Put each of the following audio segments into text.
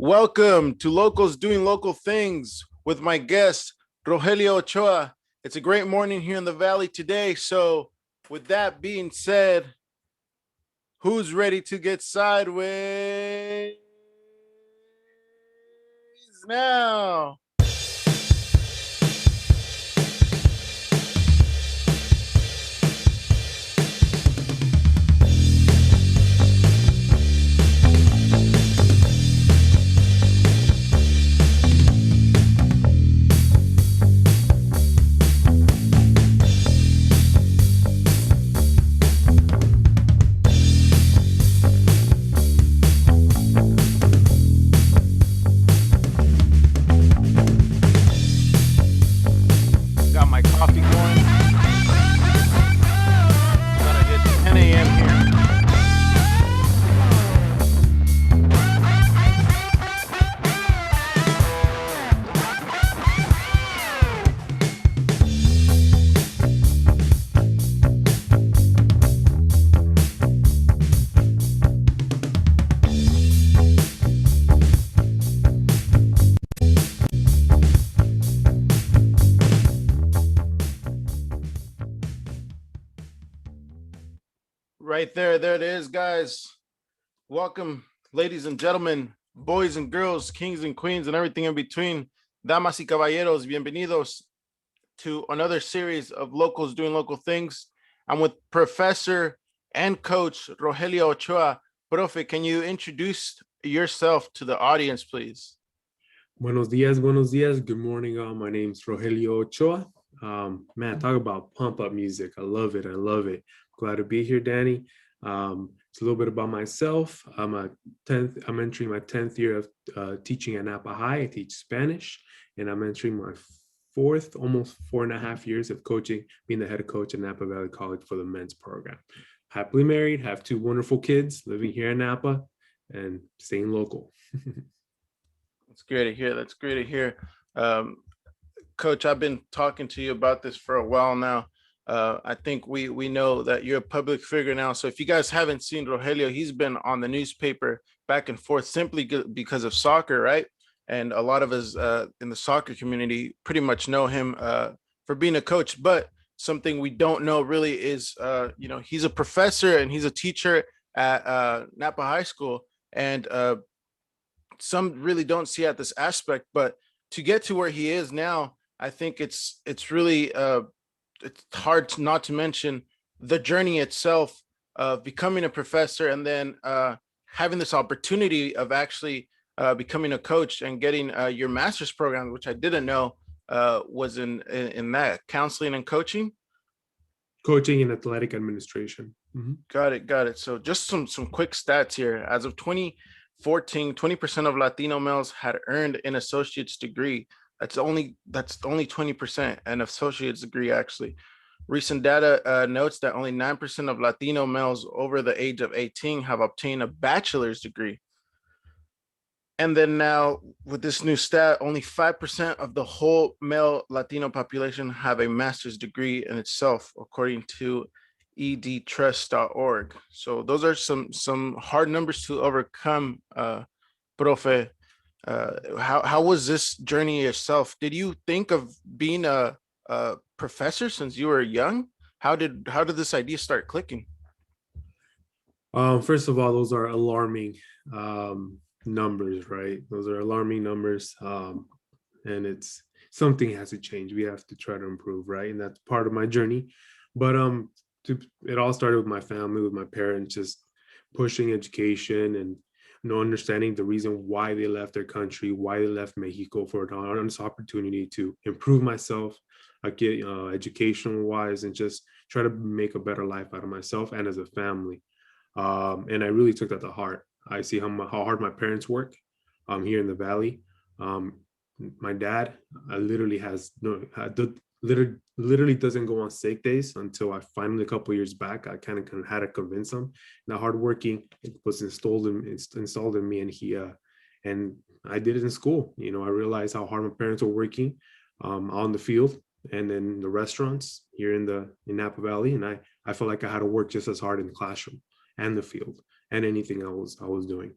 Welcome to Locals Doing Local Things with my guest, Rogelio Ochoa. It's a great morning here in the Valley today. So, with that being said, who's ready to get sideways now? Got my coffee going. Gotta hit 10 a.m. here. Right there it is, guys. Welcome, ladies and gentlemen, boys and girls, kings and queens, and everything in between. Damas y caballeros, bienvenidos to another series of Locals Doing Local Things. I'm with Professor and Coach Rogelio Ochoa. Profe, can you introduce yourself to the audience, please? Buenos dias, buenos dias. Good morning, all. My name's Rogelio Ochoa. Man, talk about pump-up music. I love it. I love it. Glad to be here, Danny. It's a little bit about myself. I'm entering my 10th year of teaching at Napa High. I teach Spanish, and I'm entering my fourth, almost 4.5 years of coaching, being the head coach at Napa Valley College for the men's program. Happily married, have 2 wonderful kids living here in Napa and staying local. That's great to hear. That's great to hear. Coach, I've been talking to you about this for a while now. I think we know that you're a public figure now. So if you guys haven't seen Rogelio, he's been on the newspaper back and forth simply because of soccer, right? And a lot of us in the soccer community pretty much know him for being a coach. But something we don't know really is, he's a professor and he's a teacher at Napa High School. And some really don't see at this aspect. But to get to where he is now, I think it's really it's hard not to mention the journey itself of becoming a professor and then having this opportunity of actually becoming a coach and getting your master's program, which I didn't know was in that counseling and coaching. Coaching and athletic administration. Mm-hmm. Got it. So just some quick stats here. As of 2014, 20% of Latino males had earned an associate's degree. That's only 20%, an associate's degree, actually. Recent data notes that only 9% of Latino males over the age of 18 have obtained a bachelor's degree. And then now with this new stat, only 5% of the whole male Latino population have a master's degree in itself, according to edtrust.org. So those are some hard numbers to overcome, Profe. How was this journey yourself? Did you think of being a professor since you were young? How did this idea start clicking? First of all, those are alarming numbers, right? Those are alarming numbers, and it's something has to change. We have to try to improve, right? And that's part of my journey. But it all started with my family, with my parents, just pushing education and understanding the reason why they left their country, why they left Mexico, for this opportunity to improve myself, get educational wise, and just try to make a better life out of myself and as a family. And I really took that to heart. I see how hard my parents work here in the Valley. My dad literally literally doesn't go on sick days until I finally, a couple of years back, I kind of had to convince him. Now, hardworking, it was installed in me, and I did it in school. I realized how hard my parents were working on the field and in the restaurants here in Napa Valley, and I felt like I had to work just as hard in the classroom and the field and anything I was doing.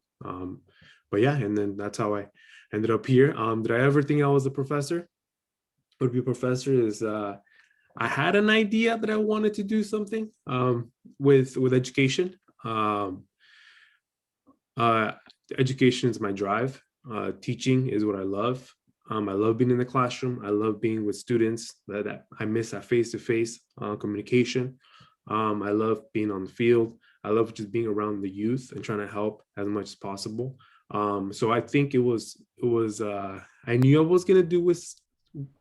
but yeah, and then that's how I ended up here. Did I ever think I was a professor? Would be a professor is I had an idea that I wanted to do something with education. Um, uh, Education is my drive. Teaching is what I love. I love being in the classroom. I love being with students. That I miss that face-to-face communication. I love being on the field. I love just being around the youth and trying to help as much as possible. So I think it was I knew I was gonna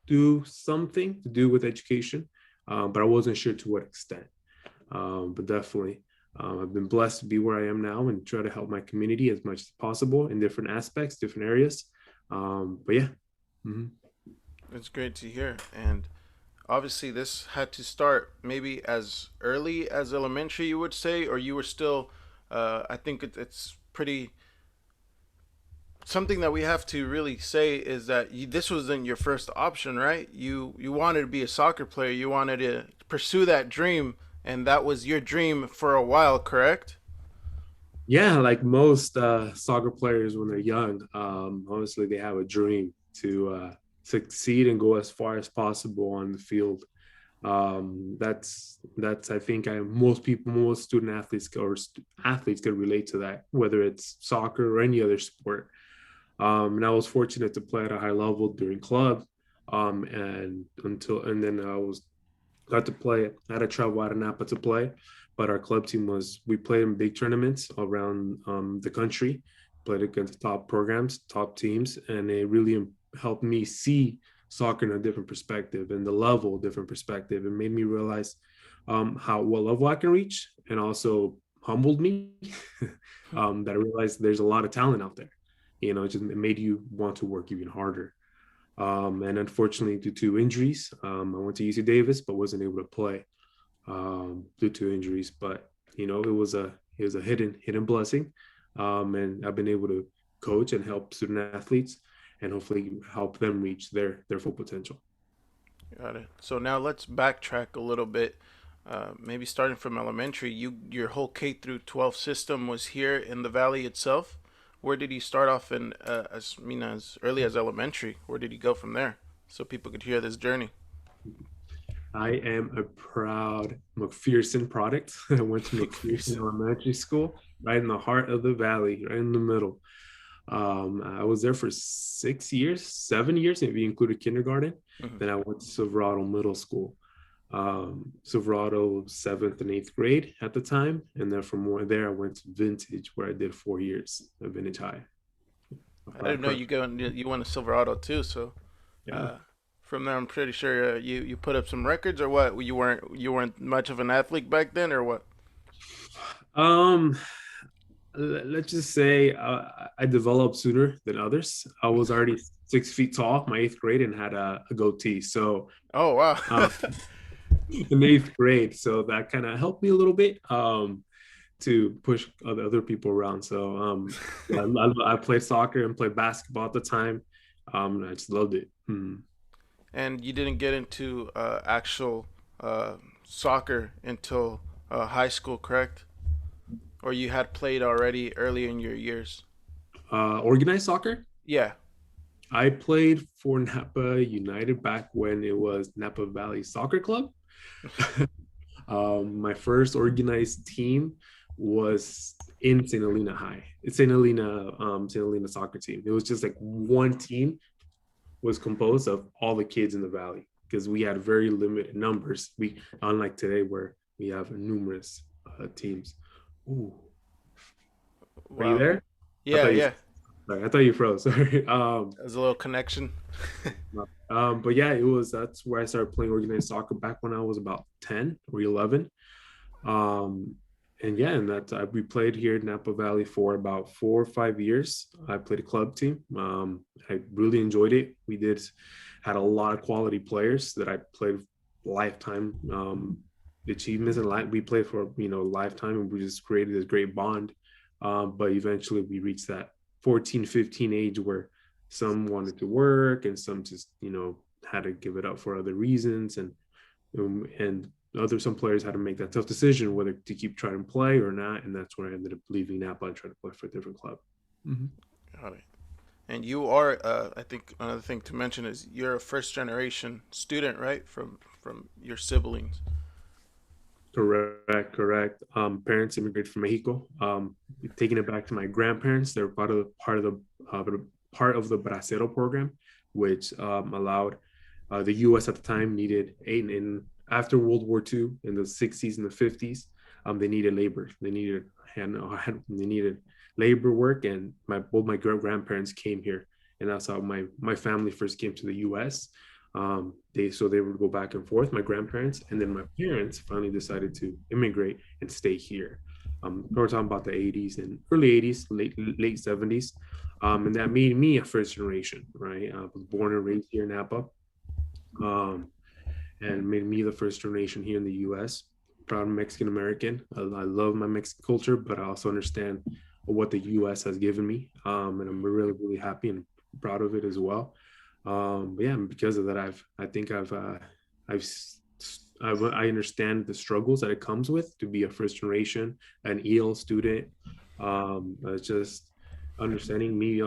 do something to do with education, but I wasn't sure to what extent. But definitely, I've been blessed to be where I am now and try to help my community as much as possible in different aspects, different areas. But yeah. Mhm. It's great to hear. And obviously, this had to start maybe as early as elementary, you would say, or you were still. I think it's pretty. Something that we have to really say is that this wasn't your first option, right? You wanted to be a soccer player. You wanted to pursue that dream, and that was your dream for a while, correct? Yeah, like most soccer players when they're young, obviously they have a dream to succeed and go as far as possible on the field. That's I think most people, most student athletes athletes can relate to that, whether it's soccer or any other sport. And I was fortunate to play at a high level during club, and then I was got to play. I had to travel out of Napa to play, but our club team we played in big tournaments around the country, played against top programs, top teams, and it really helped me see soccer in a different perspective and the level different perspective. It made me realize how what level I can reach, and also humbled me that I realized there's a lot of talent out there. It made you want to work even harder. And unfortunately, due to injuries, I went to UC Davis, but wasn't able to play due to injuries. But it was a hidden blessing, and I've been able to coach and help student athletes, and hopefully help them reach their full potential. Got it. So now let's backtrack a little bit. Maybe starting from elementary, your whole K through 12 system was here in the valley itself. Where did you start off in as early as elementary? Where did you go from there? So people could hear this journey. I am a proud McPherson product. I went to McPherson McPherson. Elementary School, right in the heart of the valley, right in the middle. I was there for 6 years, 7 years, if you included kindergarten. Mhm. Then I went to Silverado Middle School. Silverado seventh and eighth grade at the time, and then from there I went to Vintage, where I did 4 years at Vintage High. I didn't know you went to Silverado too. So Yeah. uh, from there, I'm pretty sure you put up some records or what? You weren't much of an athlete back then or what? Um, let's just say I developed sooner than others. I was already 6 feet tall, my eighth grade, and had a goatee. So Oh wow. um, in eighth grade, so that kind of helped me a little bit to push other people around. So I played soccer and played basketball at the time. And I just loved it. And you didn't get into actual soccer until high school, correct? Or you had played already early in your years? Organized soccer. Yeah. I played for Napa United back when it was Napa Valley Soccer Club. My first organized team was in St. Helena High. It's St. Helena soccer team. It was just like one team was composed of all the kids in the valley because we had very limited numbers. We unlike today where we have numerous teams. Ooh, are you Wow. there? I Yeah, thought you. yeah. Sorry, I thought you froze. Sorry. There's a little connection. But yeah, that's where I started playing organized soccer back when I was about 10 or 11. Um, and yeah, and we played here in Napa Valley for about 4 or 5 years. I played a club team. I really enjoyed it. Had a lot of quality players that I played lifetime achievements, and we played for lifetime, and we just created this great bond. But eventually, we reached that 14, 15 age where some wanted to work and some just had to give it up for other reasons, and some players had to make that tough decision whether to keep trying to play or not, and that's where I ended up leaving Napa and trying to play for a different club. Mm-hmm. Got it. And you are, I think another thing to mention is you're a first generation student, right? From your siblings. Correct, correct. Parents immigrated from Mexico. Taking it back to my grandparents, they're part of the Bracero program, which allowed the U.S. at the time needed in after World War II in the 60s and the 50s. They needed labor. They needed labor work, and both my grandparents came here, and that's how my family first came to the U.S. They would go back and forth, my grandparents, and then my parents finally decided to immigrate and stay here. We're talking about the 80s and early 80s, late 70s. And that made me a first generation, right? I was born and raised here in Napa, um, and made me the first generation here in the US. Proud Mexican American. I love my Mexican culture, but I also understand what the US has given me. And I'm really, really happy and proud of it as well. But yeah, because of that, I think I've, I understand the struggles that it comes with to be a first generation, an EL student. It's just understanding me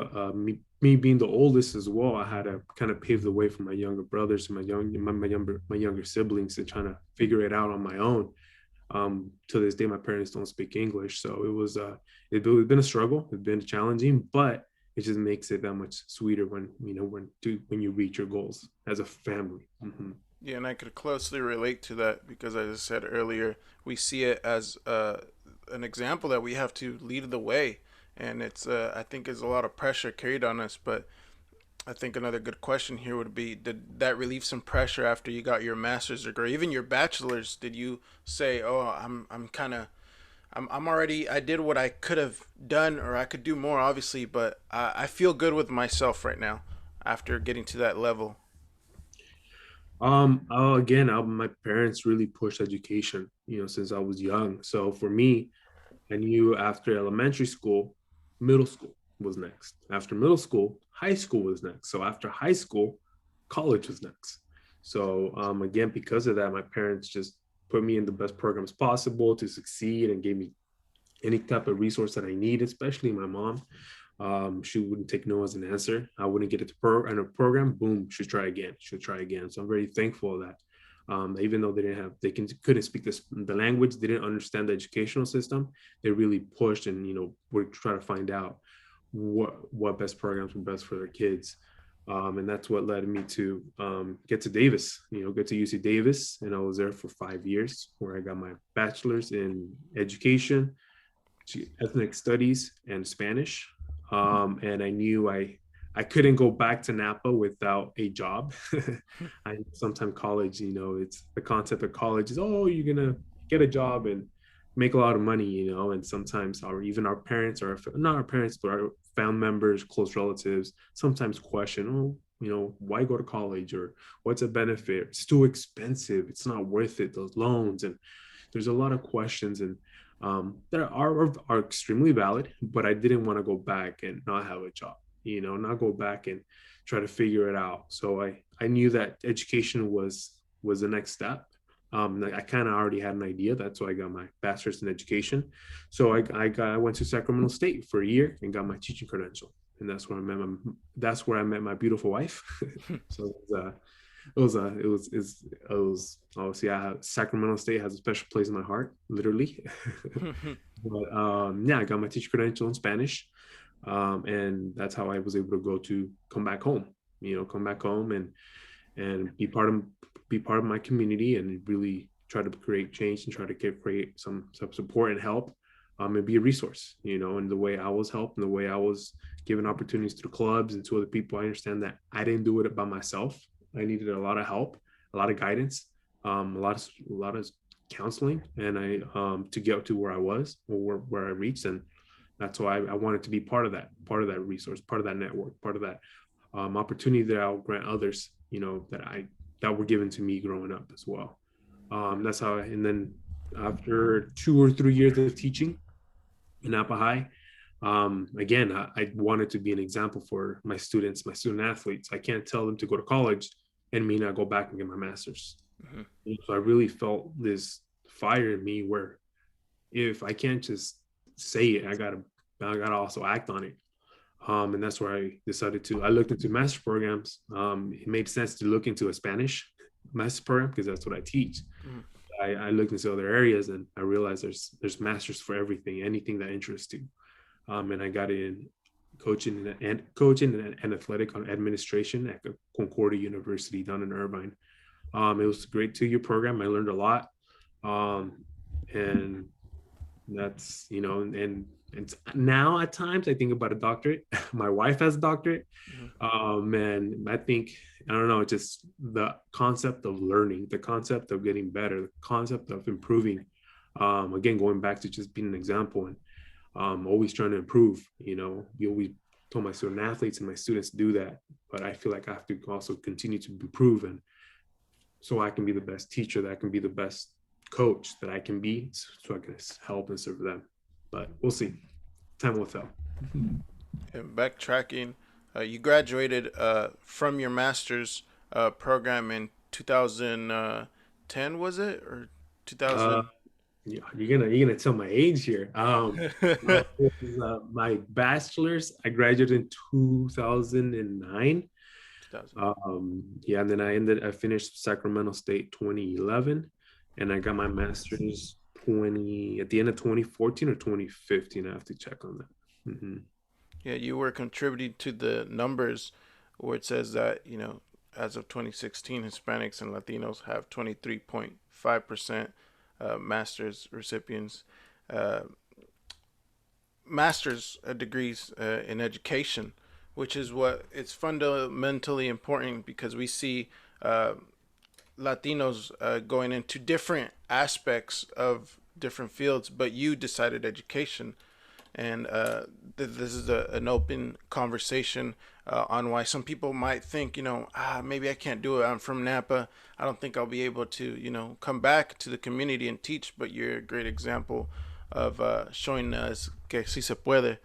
being the oldest as well. I had to kind of pave the way for my younger brothers and my younger siblings and trying to figure it out on my own. To this day, my parents don't speak English, so it's been a struggle. It's been challenging, but it just makes it that much sweeter when when you reach your goals as a family. Mm-hmm. Yeah, and I could closely relate to that because, as I said earlier, we see it as an example that we have to lead the way, and it's I think there's a lot of pressure carried on us. But I think another good question here would be: did that relieve some pressure after you got your master's degree, even your bachelor's? Did you say, "Oh, I'm kind of I'm already I did what I could have done, or I could do more, obviously, but I feel good with myself right now after getting to that level." Again, my parents really pushed education, since I was young. So for me, I knew after elementary school, middle school was next. After middle school, high school was next. So after high school, college was next. So again, because of that, my parents just put me in the best programs possible to succeed and gave me any type of resource that I need, especially my mom. She wouldn't take no as an answer. I wouldn't get it in a program. Boom, she'll try again. She'll try again. So I'm very thankful that even though couldn't speak the language, they didn't understand the educational system. They really pushed and would try to find out what best programs were best for their kids. And that's what led me to get to Davis, get to UC Davis. And I was there for 5 years where I got my bachelor's in education, ethnic studies, and Spanish. And I knew I couldn't go back to Napa without a job. I sometimes college, it's the concept of college is, oh, you're gonna get a job and make a lot of money, and sometimes even our parents, or not our parents, but our family members, close relatives, sometimes question, oh, why go to college, or what's a benefit? It's too expensive. It's not worth it. Those loans, and there's a lot of questions, and that are extremely valid. But I didn't want to go back and not have a job, not go back and try to figure it out. So I knew that education was the next step. I kind of already had an idea. That's why I got my bachelor's in education. So I went to Sacramento State for a year and got my teaching credential, and that's where I met my beautiful wife. So it was obviously Sacramento State has a special place in my heart, literally. But yeah, I got my teacher credential in Spanish, and that's how I was able to come back home. Come back home and be part of my community and really try to create change and try to create some support and help, and be a resource. And the way I was helped and the way I was given opportunities through clubs and to other people, I understand that I didn't do it by myself. I needed a lot of help, a lot of guidance, a lot of counseling, and I to get to where I was or where I reached. And that's why I wanted to be part of that resource, part of that network, part of that opportunity that I'll grant others, that were given to me growing up as well. That's how. And then after 2 or 3 years of teaching in Napa High, again, I wanted to be an example for my students, my student athletes. I can't tell them to go to college and me not go back and get my master's. Mhm. So I really felt this fire in me where if I can't just say it, I gotta also act on it. And that's where I looked into master programs. It made sense to look into a Spanish master program because that's what I teach. Mhm. I looked into other areas and I realized there's masters for everything, anything that interests you. And I got in coaching and athletic administration at Concordia University down in Irvine. It was a great 2-year program. I learned a lot. Um, and that's, and now at times I think about a doctorate. My wife has a doctorate. Mhm. And I think, I don't know, just the concept of learning, the concept of getting better, the concept of improving. Again, going back to just being an example and always trying to improve. We always told my student athletes and my students to do that, but I feel like I have to also continue to improve, and so I can be the best teacher, that I can be the best coach that I can be, so I can help and serve them. But we'll see. Time will tell. And backtracking, you graduated from your master's program in 2010, was it, or Uh, 2000? yeah, you're gonna tell my age here. My bachelor's, I graduated in 2009. 2000. Yeah, and then I finished Sacramento State 2011, and I got my master's 20 at the end of 2014 or 2015. I have to check on that. Yeah, you were contributing to the numbers where it says that, as of 2016, Hispanics and Latinos have 23.5% master's recipients, uh, master's degrees in education, which is what it's fundamentally important because we see uh, Latinos going into different aspects of different fields, but you decided education. And this is an open conversation on why some people might think, maybe I can't do it. I'm from Napa. I don't think I'll be able to, come back to the community and teach. But you're a great example of showing us que si se puede,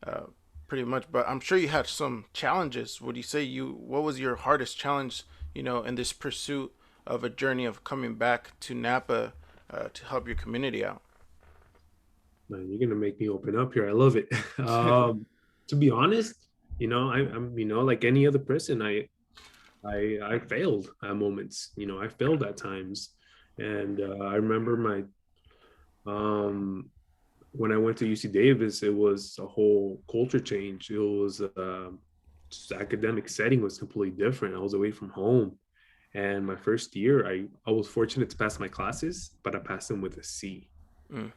uh, pretty much. But I'm sure you had some challenges. Would you say what was your hardest challenge, in this pursuit of a journey of coming back to Napa to help your community out? Man, you're gonna make me open up here. I love it. To be honest, I'm like any other person. I failed at moments. I failed at times, and I remember my when I went to UC Davis, it was a whole culture change. It was just academic setting was completely different. I was away from home, and my first year, I was fortunate to pass my classes, but I passed them with a C. Mm.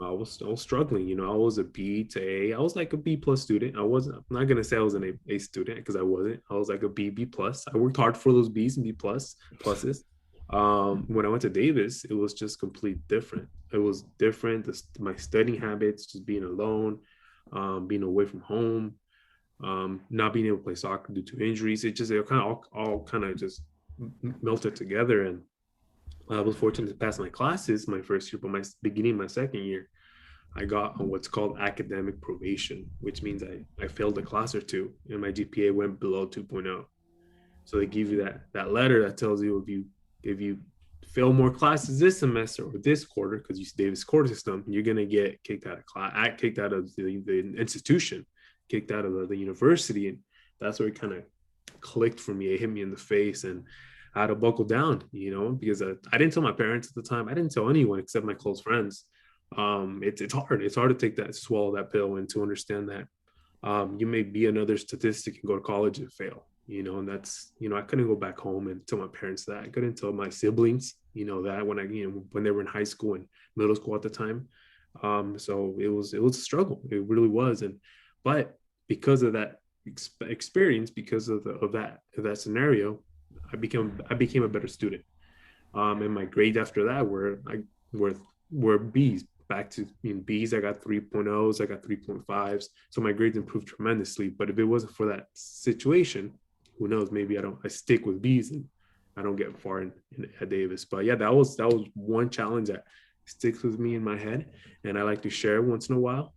I was struggling. I was a B to A. I was like a B plus student. I'm not gonna say I was an A student because I wasn't. I was like a B plus. I worked hard for those B's and B pluses. When I went to Davis, it was just complete different. It was different. My studying habits, just being alone, being away from home, not being able to play soccer due to injuries. It kind of all kind of just melted together, and I was fortunate to pass my classes my first year, but beginning my second year, I got on what's called academic probation, which means I failed a class or two and my GPA went below 2.0. So they give you that letter that tells you if you fail more classes this semester or this quarter, because you Davis quarter system, you're gonna get kicked out of class, kicked out of the institution, kicked out of the university, and that's where it kind of clicked for me. It hit me in the face, and I had to buckle down, because I didn't tell my parents at the time. I didn't tell anyone except my close friends. It's hard. It's hard to take that, swallow that pill, and to understand that you may be another statistic and go to college and fail. And that's, I couldn't go back home and tell my parents that. I couldn't tell my siblings, that when they were in high school and middle school at the time. So it was a struggle. It really was. But because of that experience, because of that scenario, I became a better student. And my grades after that were B's, back to being B's. I got 3.0s, I got 3.5s. So my grades improved tremendously. But if it wasn't for that situation, who knows? Maybe I stick with B's and I don't get far at Davis. But yeah, that was one challenge that sticks with me in my head, and I like to share once in a while.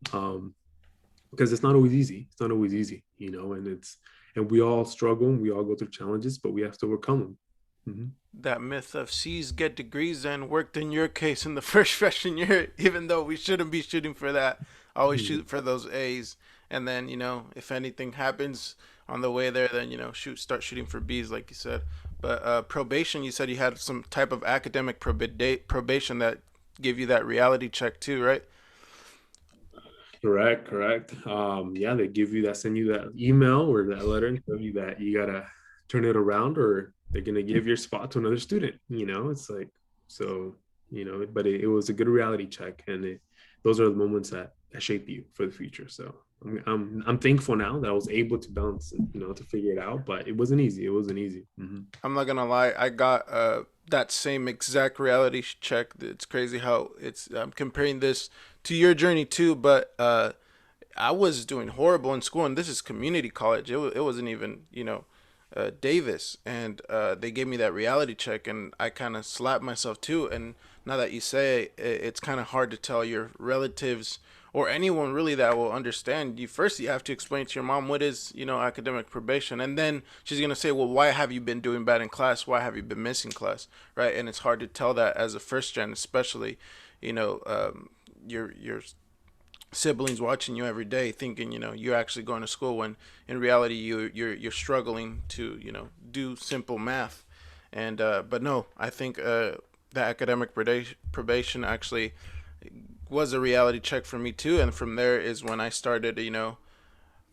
Because it's not always easy. It's not always easy, and we all struggle, and we all go through challenges, but we have to overcome them. Mm-hmm. That myth of C's get degrees and worked in your case in the first freshman year, even though we shouldn't be shooting for that. Always shoot for those A's. And then, if anything happens on the way there, then, start shooting for B's, like you said. But probation, you said you had some type of academic probation that give you that reality check too, right? Correct, correct. Yeah, they give you that, send you that email or that letter and tell you that you gotta turn it around or they're gonna give your spot to another student. It's like so, but it was a good reality check, and those are the moments that shape you for the future. So I'm thankful now that I was able to bounce, to figure it out, but it wasn't easy. It wasn't easy. I'm not gonna lie, I got that same exact reality check. It's crazy how I'm comparing this to your journey too, but I was doing horrible in school, and this is community college. It wasn't even, Davis, and they gave me that reality check, and I kind of slapped myself too. And now that you say it, it's kind of hard to tell your relatives or anyone really that will understand you. First, you have to explain to your mom what is, academic probation, and then she's gonna say, well, why have you been doing bad in class? Why have you been missing class? Right? And it's hard to tell that as a first gen, especially, your siblings watching you every day thinking you're actually going to school, when in reality you're struggling to do simple math. And but no, I think the academic probation actually was a reality check for me too. And from there is when I started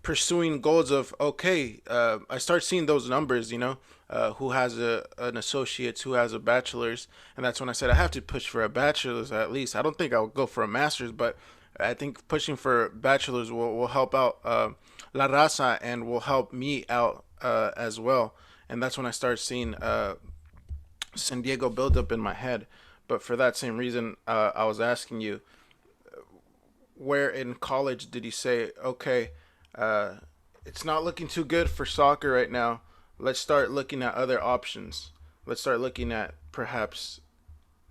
pursuing goals of, okay, I start seeing those numbers, who has an associate's, who has a bachelor's. And that's when I said I have to push for a bachelor's at least. I don't think I'll go for a master's, but I think pushing for bachelor's will help out La Raza, and will help me out as well. And that's when I started seeing San Diego build up in my head. But for that same reason, I was asking you, where in college did you say, okay, uh, it's not looking too good for soccer right now. Let's start looking at other options. Let's start looking at perhaps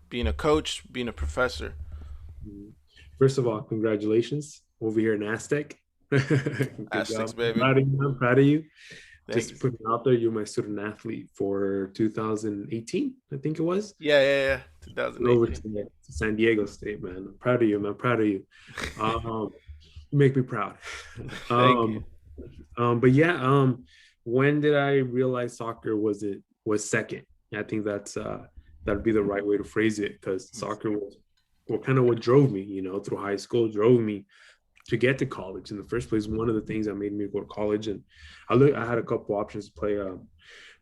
being a coach, being a professor. Mhm. First of all, congratulations over here in Aztec. Good Aztecs, job. baby. I'm proud of you. Thank Just you. to put it out there, you're my student athlete for 2018, I think it was. Yeah, yeah, yeah. Over 2018. to San Diego State, man. I'm proud of you, man. I'm proud of you. Um, you make me proud. Thank you. um, but yeah, when did I realize soccer was second? I think that'd be the right way to phrase it, because soccer was kind of what drove me, through high school, drove me to get to college in the first place. One of the things that made me go to college, and I had a couple options to play.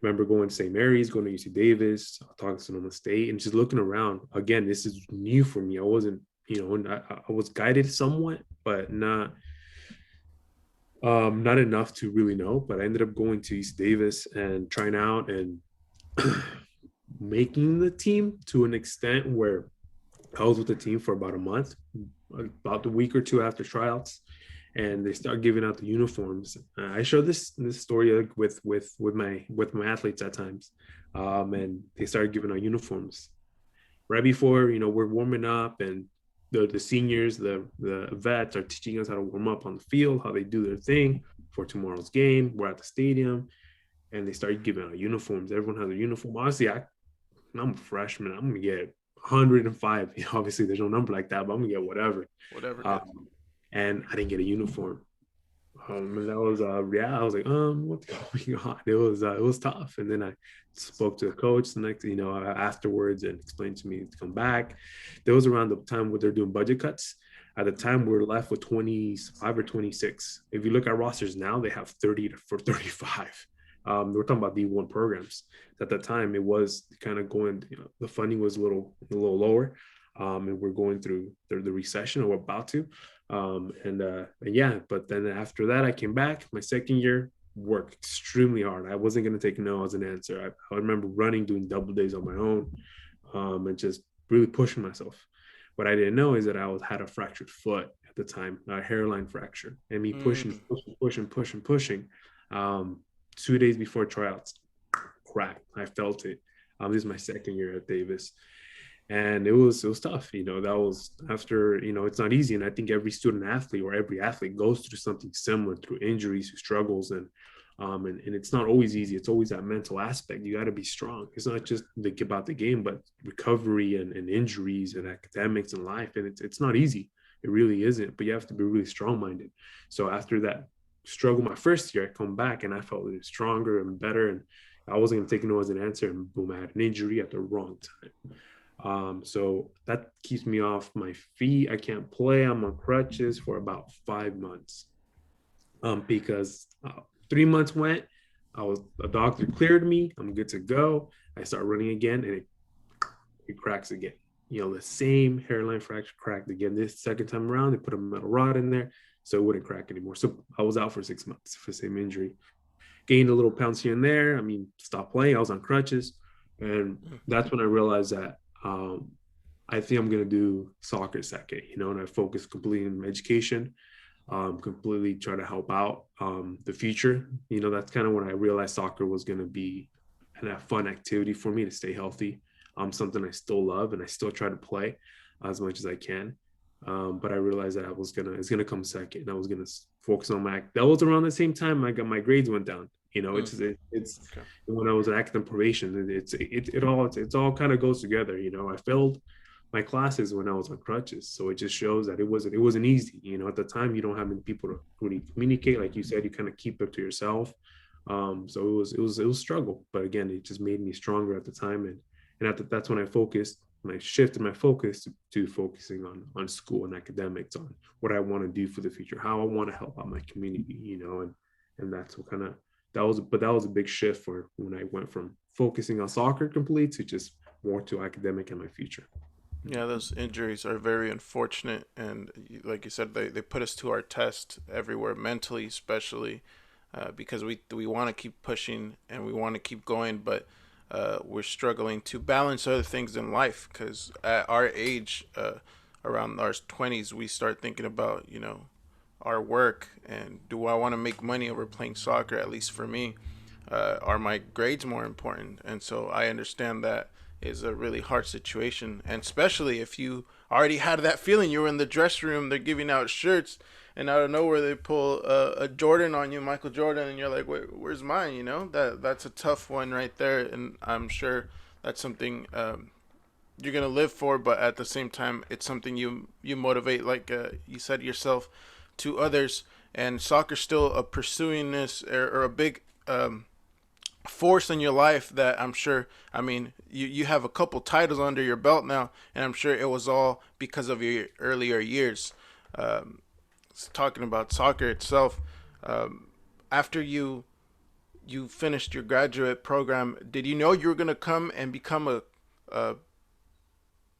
Remember going to St. Mary's, going to UC Davis, talking to Sonoma State, and just looking around. Again, this is new for me. I wasn't, I was guided somewhat, but not enough to really know. But I ended up going to East Davis and trying out and making the team to an extent where I was with the team for about a month, about a week or two after tryouts, and they start giving out the uniforms. I showed this story with my athletes at times, and they started giving out uniforms right before we're warming up, and the seniors, the vets are teaching us how to warm up on the field, how they do their thing for tomorrow's game. We're at the stadium, and they started giving out uniforms. Everyone has a uniform. Honestly, I'm a freshman. I'm gonna get 105. Obviously, there's no number like that, but I'm gonna get whatever. Whatever, yeah. And I didn't get a uniform. And that was yeah. I was like, what's going on? It was tough. And then I spoke to the coach the next, afterwards, and explained to me to come back. That was around the time where they're doing budget cuts. At the time, we're left with 25 or 26. If you look at rosters now, they have 30 for 35. We're talking about D1 programs. At that time, it was kind of going, the funding was a little lower, and we're going through the recession, or we're about to. And yeah, but then after that, I came back my second year, worked extremely hard. I wasn't going to take no as an answer. I remember running, doing double days on my own, and just really pushing myself. What I didn't know is that had a fractured foot at the time, a hairline fracture, and me pushing, Mm. pushing. 2 days before tryouts, cracked. I felt it. This is my second year at Davis, and it was tough. That was after, it's not easy, and I think every student athlete or every athlete goes through something similar, through injuries, through struggles, and it's not always easy. It's always that mental aspect. You got to be strong. It's not just about the game, but recovery and injuries and academics and life, and it's not easy. It really isn't, but you have to be really strong-minded. So after that struggle my first year, I come back and I felt really stronger and better, and I wasn't going to take no as an answer, and boom, I had an injury at the wrong time. So that keeps me off my feet. I can't play. I'm on crutches for about 5 months. Because 3 months went, a doctor cleared me. I'm good to go. I start running again, and it cracks again. The same hairline fracture cracked again. This second time around, they put a metal rod in there, so it wouldn't crack anymore. So I was out for 6 months for the same injury. Gained a little pounds here and there. I mean, stopped playing. I was on crutches, and that's when I realized that I think I'm gonna do soccer second. And I focus completely on education, completely try to help out the future. That's kind of when I realized soccer was going to be a fun activity for me to stay healthy. Something I still love and I still try to play as much as I can. But I realized that it's gonna come second, and I was gonna focus on that was around the same time my grades went down. It's Okay. when I was an academic probation. It's all kind of goes together. I failed my classes when I was on crutches, so it just shows that it wasn't easy. At the time you don't have many people to really communicate. Like you said, you kind of keep it to yourself. So it was struggle, but again, it just made me stronger at the time, and that's when I shifted my focus to focusing on school and academics, on what I want to do for the future, how I want to help out my community, and that's what kind of that was a big shift for when I went from focusing on soccer completely to just more to academic and my future. Yeah, those injuries are very unfortunate, and like you said, they put us to our test everywhere, mentally especially, because we want to keep pushing and we want to keep going, but we're struggling to balance other things in life. Because at our age, around our 20s, we start thinking about our work, and do I want to make money over playing soccer? At least for me, are my grades more important? And so I understand that is a really hard situation, and especially if you already had that feeling, you were in the dressing room, they're giving out shirts, and out of nowhere they pull a Jordan on you, Michael Jordan, and you're like, where's mine? That's a tough one right there, and I'm sure that's something you're gonna live for, but at the same time, it's something you motivate, like you said yourself, to others. And soccer's still a pursuing this, or a big force in your life that I'm sure, I mean, you have a couple titles under your belt now, and I'm sure it was all because of your earlier years. Um, Talking about soccer itself, um, after you finished your graduate program, did you know you were going to come and become a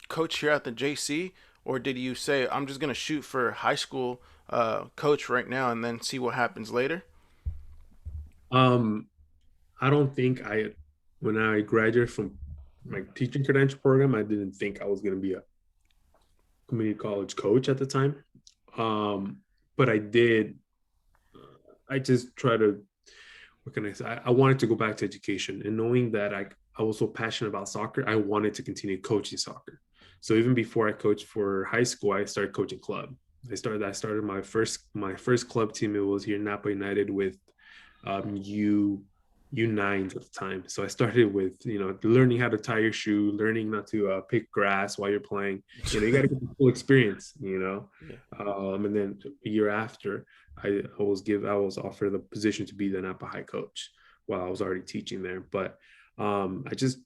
coach here at the JC, or did you say, I'm just going to shoot for high school coach right now and then see what happens later? Um, I don't think when I graduated from my teaching credential program, I didn't think I was going to be a community college coach at the time. But I just try to, what can I say? I wanted to go back to education, and knowing that I was so passionate about soccer, I wanted to continue coaching soccer. So even before I coached for high school, I started coaching club. I started my first club team. It was here in Napa United with U9s at the time. So I started with learning how to tie your shoe, learning not to pick grass while you're playing. You got to get the full experience. Yeah. And then a year after, I was offered the position to be the Napa high coach while I was already teaching there. But I just,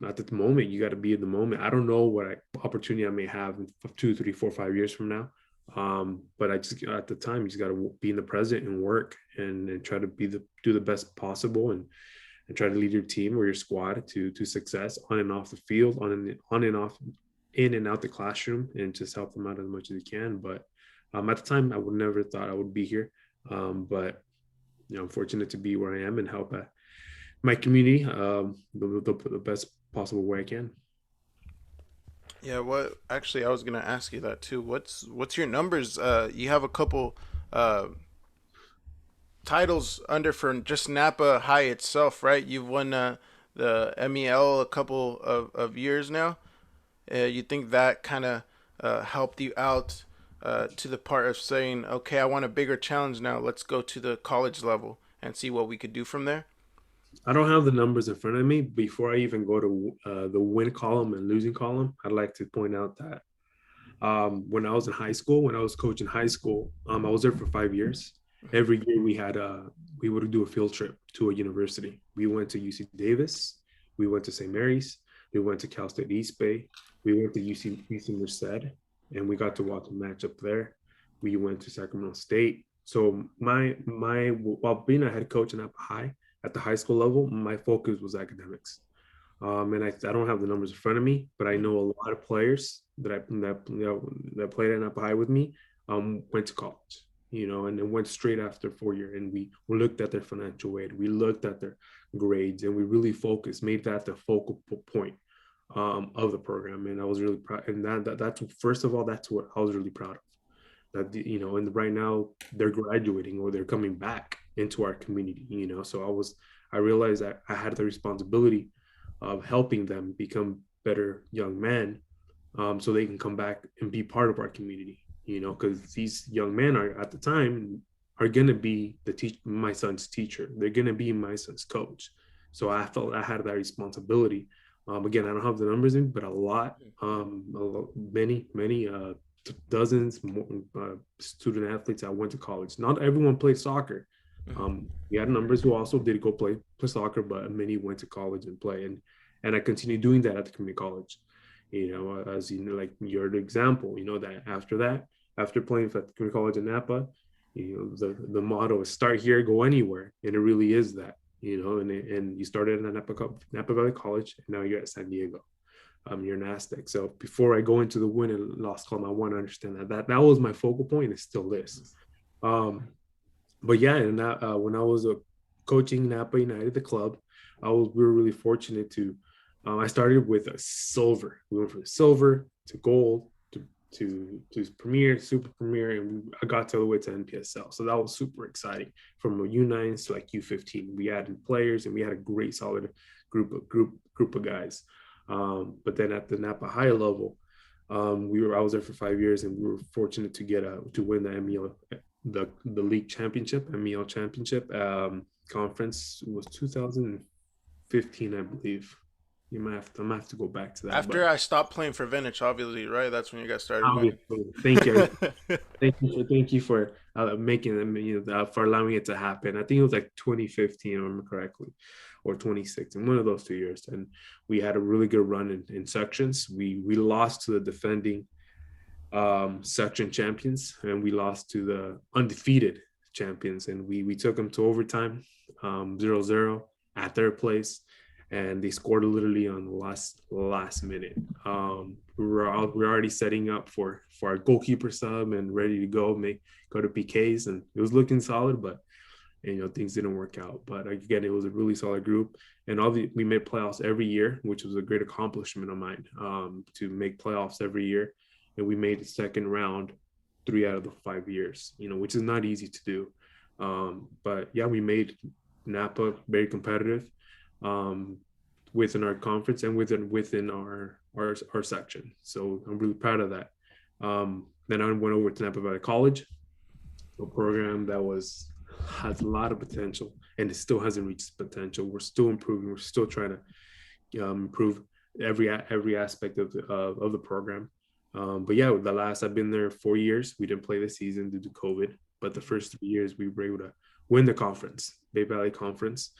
at the moment, you got to be in the moment. I don't know what opportunity I may have in 2, 3, 4, 5 years from now. But I just, at the time, you just got to be in the present and work, and try to do the best possible, and try to lead your team or your squad to success on and off the field, on and off, in and out the classroom, and just help them out as much as you can. But at the time, I would never thought I would be here. But I'm fortunate to be where I am and help my community the best possible way I can. Yeah, what actually I was gonna ask you that too. What's your numbers? You have a couple uh titles under for just Napa High itself, right? You've won the MEL a couple of years now. You think that kind of helped you out to the part of saying, okay, I want a bigger challenge now. Let's go to the college level and see what we could do from there. I don't have the numbers in front of me. Before I even go to the win column and losing column, I'd like to point out that When I was in high school, when I was coaching high school, I was there for 5 years. Every year we would do a field trip to a university. We went to UC Davis, we went to St. Mary's, we went to Cal State East Bay, we went to UC Merced, and we got to watch a match up there. We went to Sacramento State. So my while being a head coach in Napa High at the high school level, my focus was academics. And I don't have the numbers in front of me, but I know a lot of players that played at Napa High with me went to college, and then went straight after 4 year. And we looked at their financial aid, we looked at their grades, and we really focused, made that the focal point of the program. And I was really proud. And that's first of all, that's what I was really proud of. And right now they're graduating or they're coming back into our community. So I realized that I had the responsibility of helping them become better young men, so they can come back and be part of our community, because these young men are at the time are going to be my son's teacher. They're going to be my son's coach. So I felt I had that responsibility. Again, I don't have the numbers in, but many dozens more student athletes that went to college. Not everyone played soccer. We had numbers who also did go play soccer, but many went to college and play. And I continued doing that at the community college. As like you're the example. That after playing for the community college in Napa, the motto is start here, go anywhere, and it really is that. And you started at Napa Valley College, and now you're at San Diego. You're an Aztec. So before I go into the win and loss column, I want to understand that was my focal point. It still is. But yeah, and when I was coaching Napa United, the club, we were really fortunate to. I started with a silver. We went from silver to gold to premier, super premier, and I got all the way to NPSL. So that was super exciting. From U9s to like U15, we added players and we had a great, solid group of guys. But then at the Napa High level, I was there for 5 years, and we were fortunate to win the MEL, the league championship, MEL championship. Conference was 2015, I believe. I'm gonna have to go back to that. After I stopped playing for Vintage, obviously, right? That's when you got started winning. Thank you. Thank you for making them, for allowing it to happen. I think it was like 2015, if I remember correctly, or 2016, one of those 2 years. And we had a really good run in sections. We lost to the defending section champions, and we lost to the undefeated champions, and we took them to overtime, 0-0 at their place, and they scored literally on the last minute. We're already setting up for our goalkeeper sub and ready to go to PKs, and it was looking solid, but things didn't work out. But again, it was a really solid group, and we made playoffs every year, which was a great accomplishment of mine, to make playoffs every year. And we made the second round 3 out of the 5 years, which is not easy to do. But yeah, we made Napa very competitive within our conference and within our section. So I'm really proud of that. Then I went over to Napa Valley College, a program that has a lot of potential, and it still hasn't reached its potential. We're still improving. We're still trying to improve every aspect of the program. But yeah, I've been there 4 years. We didn't play the season due to COVID, but the first 3 years we were able to win the conference, Bay Valley Conference.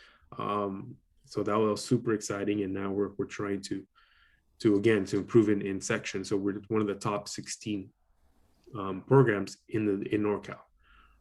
So that was super exciting. And now we're trying to improve in section. So we're one of the top 16 programs in NorCal.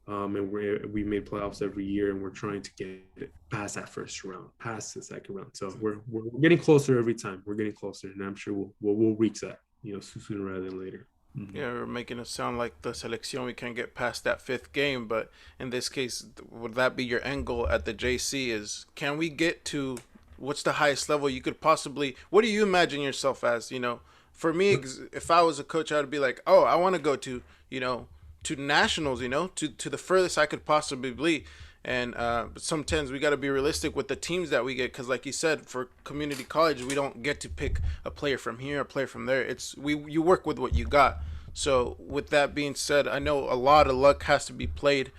And we made playoffs every year, and we're trying to get past that first round, past the second round. So we're getting closer every time. We're getting closer, and I'm sure we'll reach that, sooner rather than later. Mm-hmm. Yeah, we're making it sound like the selección, we can't get past that 5th game, but in this case, would that be your end goal at the JC? Is can we get to what's the highest level you could possibly? What do you imagine yourself as? For me, if I was a coach, I would be like, oh, I want to go to to nationals, to the furthest I could possibly be. And but sometimes we got to be realistic with the teams that we get, because like you said, for community college, we don't get to pick a player from here, a player from there. You work with what you got. So with that being said, I know a lot of luck has to be played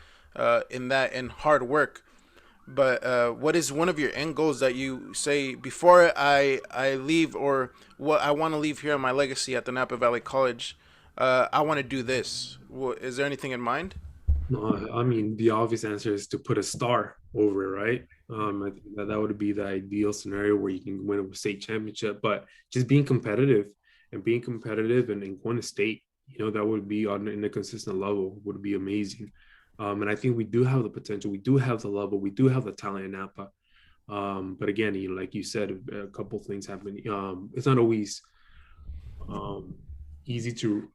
in that, and hard work. But what is one of your end goals that you say before I leave, or what I want to leave here on my legacy at the Napa Valley College? I want to do this. Is there anything in mind? No, I mean, the obvious answer is to put a star over it, right? I think that would be the ideal scenario where you can win a state championship, but just being competitive and going to state, that would be on in a consistent level would be amazing. And I think we do have the potential, we do have the level, we do have the talent in Napa. But again, like you said, a couple things happen. It's not always um, easy to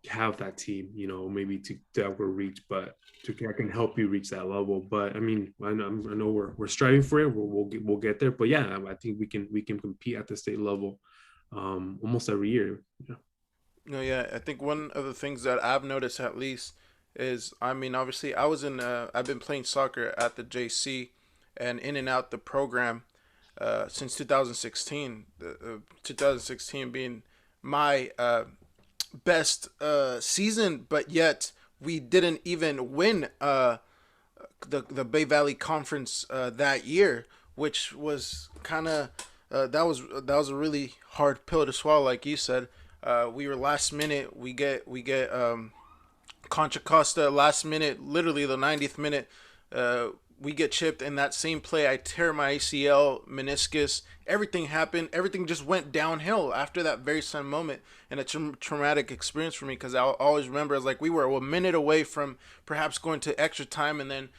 have that team, maybe to ever reach, but I can help you reach that level. But I mean, I know we're striving for it. We'll get there. But yeah, I think we can compete at the state level almost every year. Yeah. No, yeah, I think one of the things that I've noticed at least is, I mean, obviously, I've been playing soccer at the JC and in and out the program since 2016. 2016 being my best season, but yet we didn't even win the Bay Valley Conference that year, which was kind of that was a really hard pill to swallow, like you said. We were last minute. We get Contra Costa last minute, literally the 90th minute. We get chipped in that same play. I tear my ACL, meniscus. Everything happened. Everything just went downhill after that very same moment, and it's a traumatic experience for me because I'll always remember as like we were a minute away from perhaps going to extra time, and then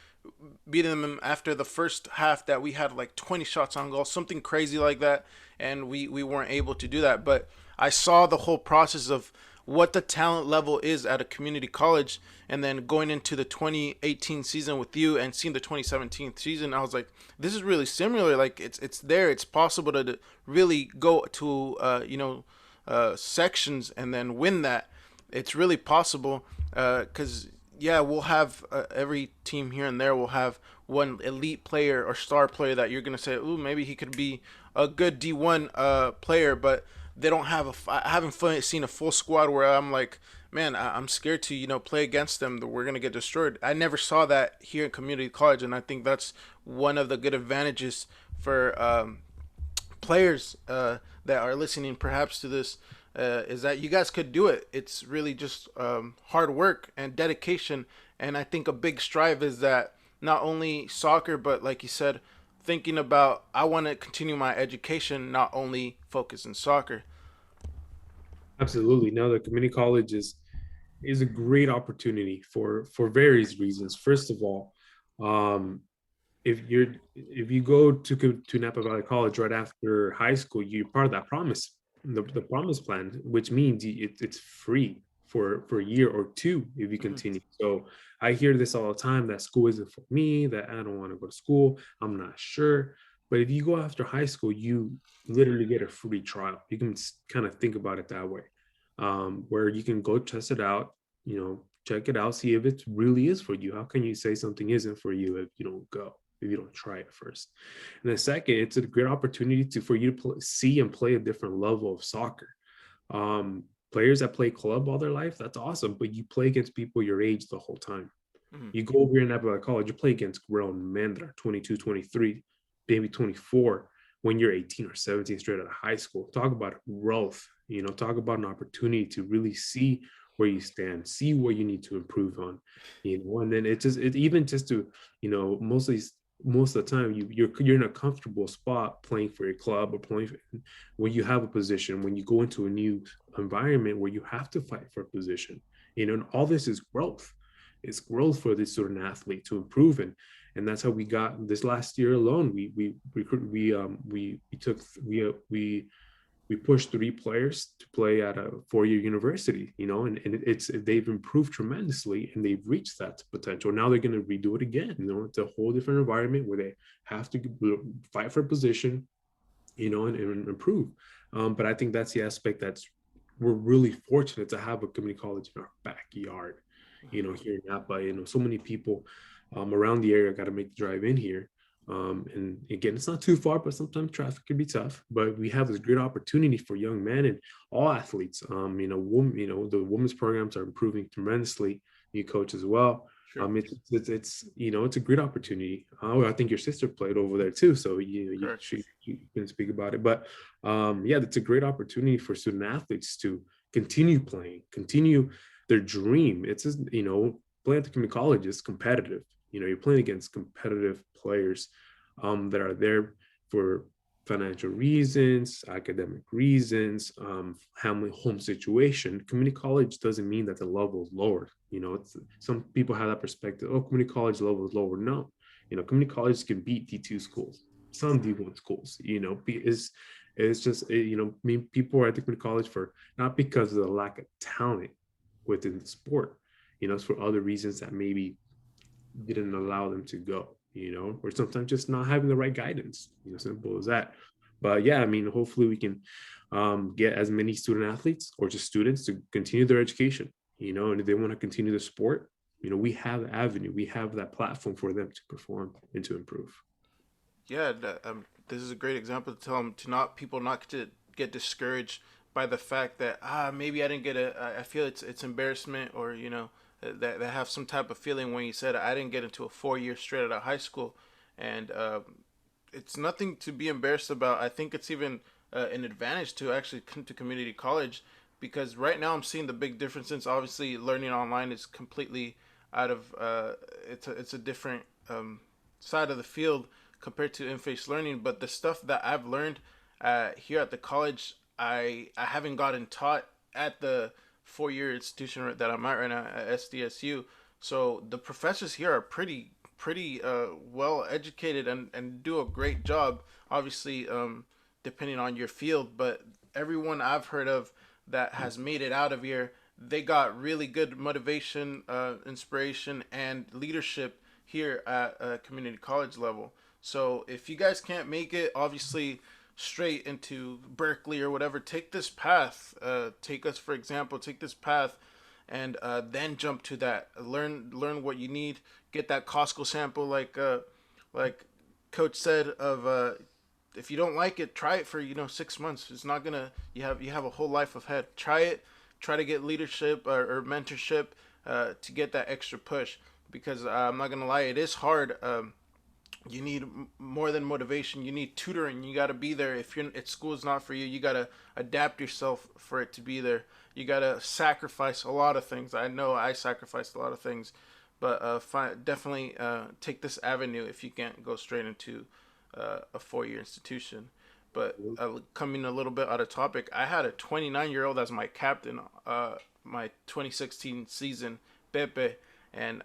beating them after the first half that we had like 20 shots on goal, something crazy like that, and we weren't able to do that. But I saw the whole process of what the talent level is at a community college, and then going into the 2018 season with you and seeing the 2017 season, I was like, this is really similar. Like it's there. It's possible to really go to sections and then win that. It's really possible because yeah, we'll have every team here and there will have one elite player or star player that you're gonna say, ooh, maybe he could be a good D1 player, but they don't have I haven't seen a full squad where I'm like, man, I'm scared to play against them. That we're gonna get destroyed. I never saw that here in community college, and I think that's one of the good advantages for players that are listening perhaps to this is that you guys could do it. It's really just hard work and dedication. And I think a big strive is that not only soccer, but like you said, thinking about I want to continue my education, not only focus in soccer. Absolutely. No, the community college is a great opportunity for various reasons. First of all, um, if you go to Napa Valley College right after high school, you're part of that promise, the promise plan, which means it's free for a year or two if you Mhm. continue. So I hear this all the time that school isn't for me, that I don't want to go to school, I'm not sure. But if you go after high school, you literally get a free trial. You can kind of think about it that way, where you can go test it out, check it out, see if it really is for you. How can you say something isn't for you if you don't go? If you don't try it first. And then second, it's a great opportunity for you to see and play a different level of soccer. Players that play club all their life, that's awesome, but you play against people your age the whole time. Mhm. You go over here in Napa College, you play against grown men that are 22, 23, maybe 24 when you're 18 or 17 straight out of high school. Talk about growth, talk about an opportunity to really see where you stand, see what you need to improve on, and then even just to, most of the time you're in a comfortable spot playing for your club or when you have a position, when you go into a new environment where you have to fight for a position, and all this is growth. It's growth for this student athlete to improve, and that's how we got this last year alone. We pushed 3 players to play at a 4-year university, and they've improved tremendously and they've reached that potential. Now they're going to redo it again. It's a whole different environment where they have to fight for a position, and improve. But I think that's the aspect we're really fortunate to have a community college in our backyard, here in Napa. So many people around the area got to make the drive in here. And again, it's not too far, but sometimes traffic can be tough. But we have this great opportunity for young men and all athletes. The women's programs are improving tremendously. You coach as well. Sure. It's a great opportunity. I think your sister played over there too, so Correct. you can speak about it. But yeah, it's a great opportunity for student athletes to continue playing, continue their dream. It's just, playing at the community college is competitive. You're playing against competitive players that are there for financial reasons, academic reasons, family home situation. Community college doesn't mean that the level is lower. Some people have that perspective. Oh, community college level is lower. No, community colleges can beat D2 schools, some D1 schools. It's just people are at the community college for not because of the lack of talent within the sport. It's for other reasons that maybe didn't allow them to go, or sometimes just not having the right guidance, simple as that. But yeah, I mean, hopefully we can get as many student athletes or just students to continue their education, and if they want to continue the sport, we have the avenue, we have that platform for them to perform and to improve. Yeah, this is a great example to tell them to not people not to get discouraged by the fact that maybe I didn't get I feel it's embarrassment, or that have some type of feeling when you said I didn't get into a 4 year straight out of high school, and it's nothing to be embarrassed about. I think it's even an advantage to actually come to community college, because right now I'm seeing the big difference. Since obviously learning online is completely out of it's a different side of the field compared to in-face learning. But the stuff that I've learned here at the college, I haven't gotten taught at the 4 year institution that I'm at right now at SDSU. So the professors here are pretty well educated and do a great job. Obviously, depending on your field, but everyone I've heard of that has made it out of here, they got really good motivation, inspiration, and leadership here at community college level. So if you guys can't make it, obviously straight into Berkeley or whatever, take this path. Take us, for example, take this path, and then jump to that. Learn what you need. Get that Costco sample, like Coach said. Of if you don't like it, try it for 6 months. It's not gonna. You have a whole life ahead. Try it. Try to get leadership or mentorship to get that extra push. Because I'm not gonna lie, it is hard. You need more than motivation. You need tutoring. You got to be there. If school's not for you, you got to adapt yourself for it to be there. You got to sacrifice a lot of things. I know I sacrificed a lot of things, but definitely take this avenue if you can't go straight into a 4 year institution. But coming a little bit out of topic, I had a 29-year-old as my captain my 2016 season, Pepe. And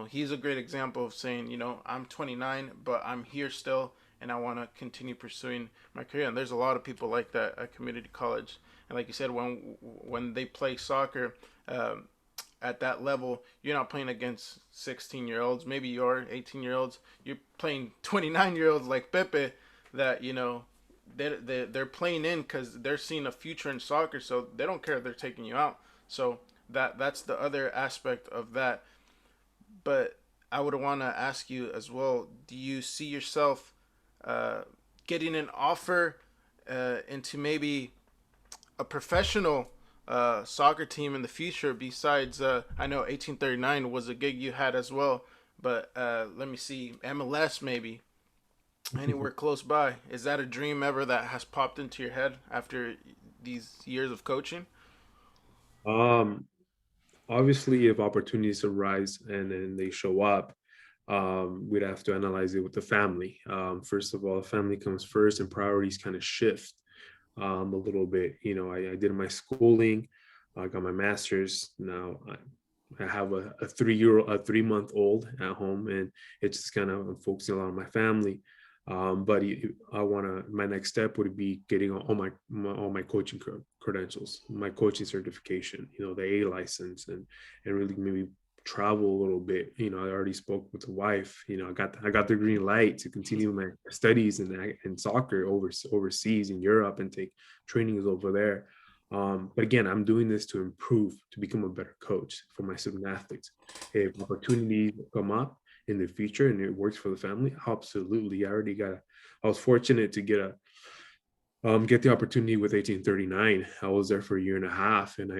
he's a great example of saying, I'm 29, but I'm here still, and I want to continue pursuing my career. And there's a lot of people like that at community college. And like you said, when they play soccer at that level, you're not playing against 16-year-olds. Maybe you're 18-year-olds. You're playing 29-year-olds like Pepe that they're playing in because they're seeing a future in soccer. So they don't care if they're taking you out. So that's the other aspect of that. But I would want to ask you as well, do you see yourself uh, getting an offer into maybe a professional soccer team in the future? Besides, I know 1839 was a gig you had as well, but let me see, MLS maybe, anywhere close by. Is that a dream ever that has popped into your head after these years of coaching? um Obviously, if opportunities arise and then they show up, we'd have to analyze it with the family. First of all, the family comes first, and priorities kind of shift a little bit. I did my schooling, I got my master's. Now I have a 3 month old at home, and it's just kind of, I'm focusing a lot on my family. But I want to. My next step would be getting all my coaching credentials, my coaching certification. The A license, and really maybe travel a little bit. I already spoke with the wife. I got the green light to continue my studies in soccer overseas in Europe and take trainings over there. But again, I'm doing this to improve, to become a better coach for my student athletes. If opportunities come up in the future and it works for the family, absolutely. I was fortunate to get the opportunity with 1839. I was there for a year and a half, and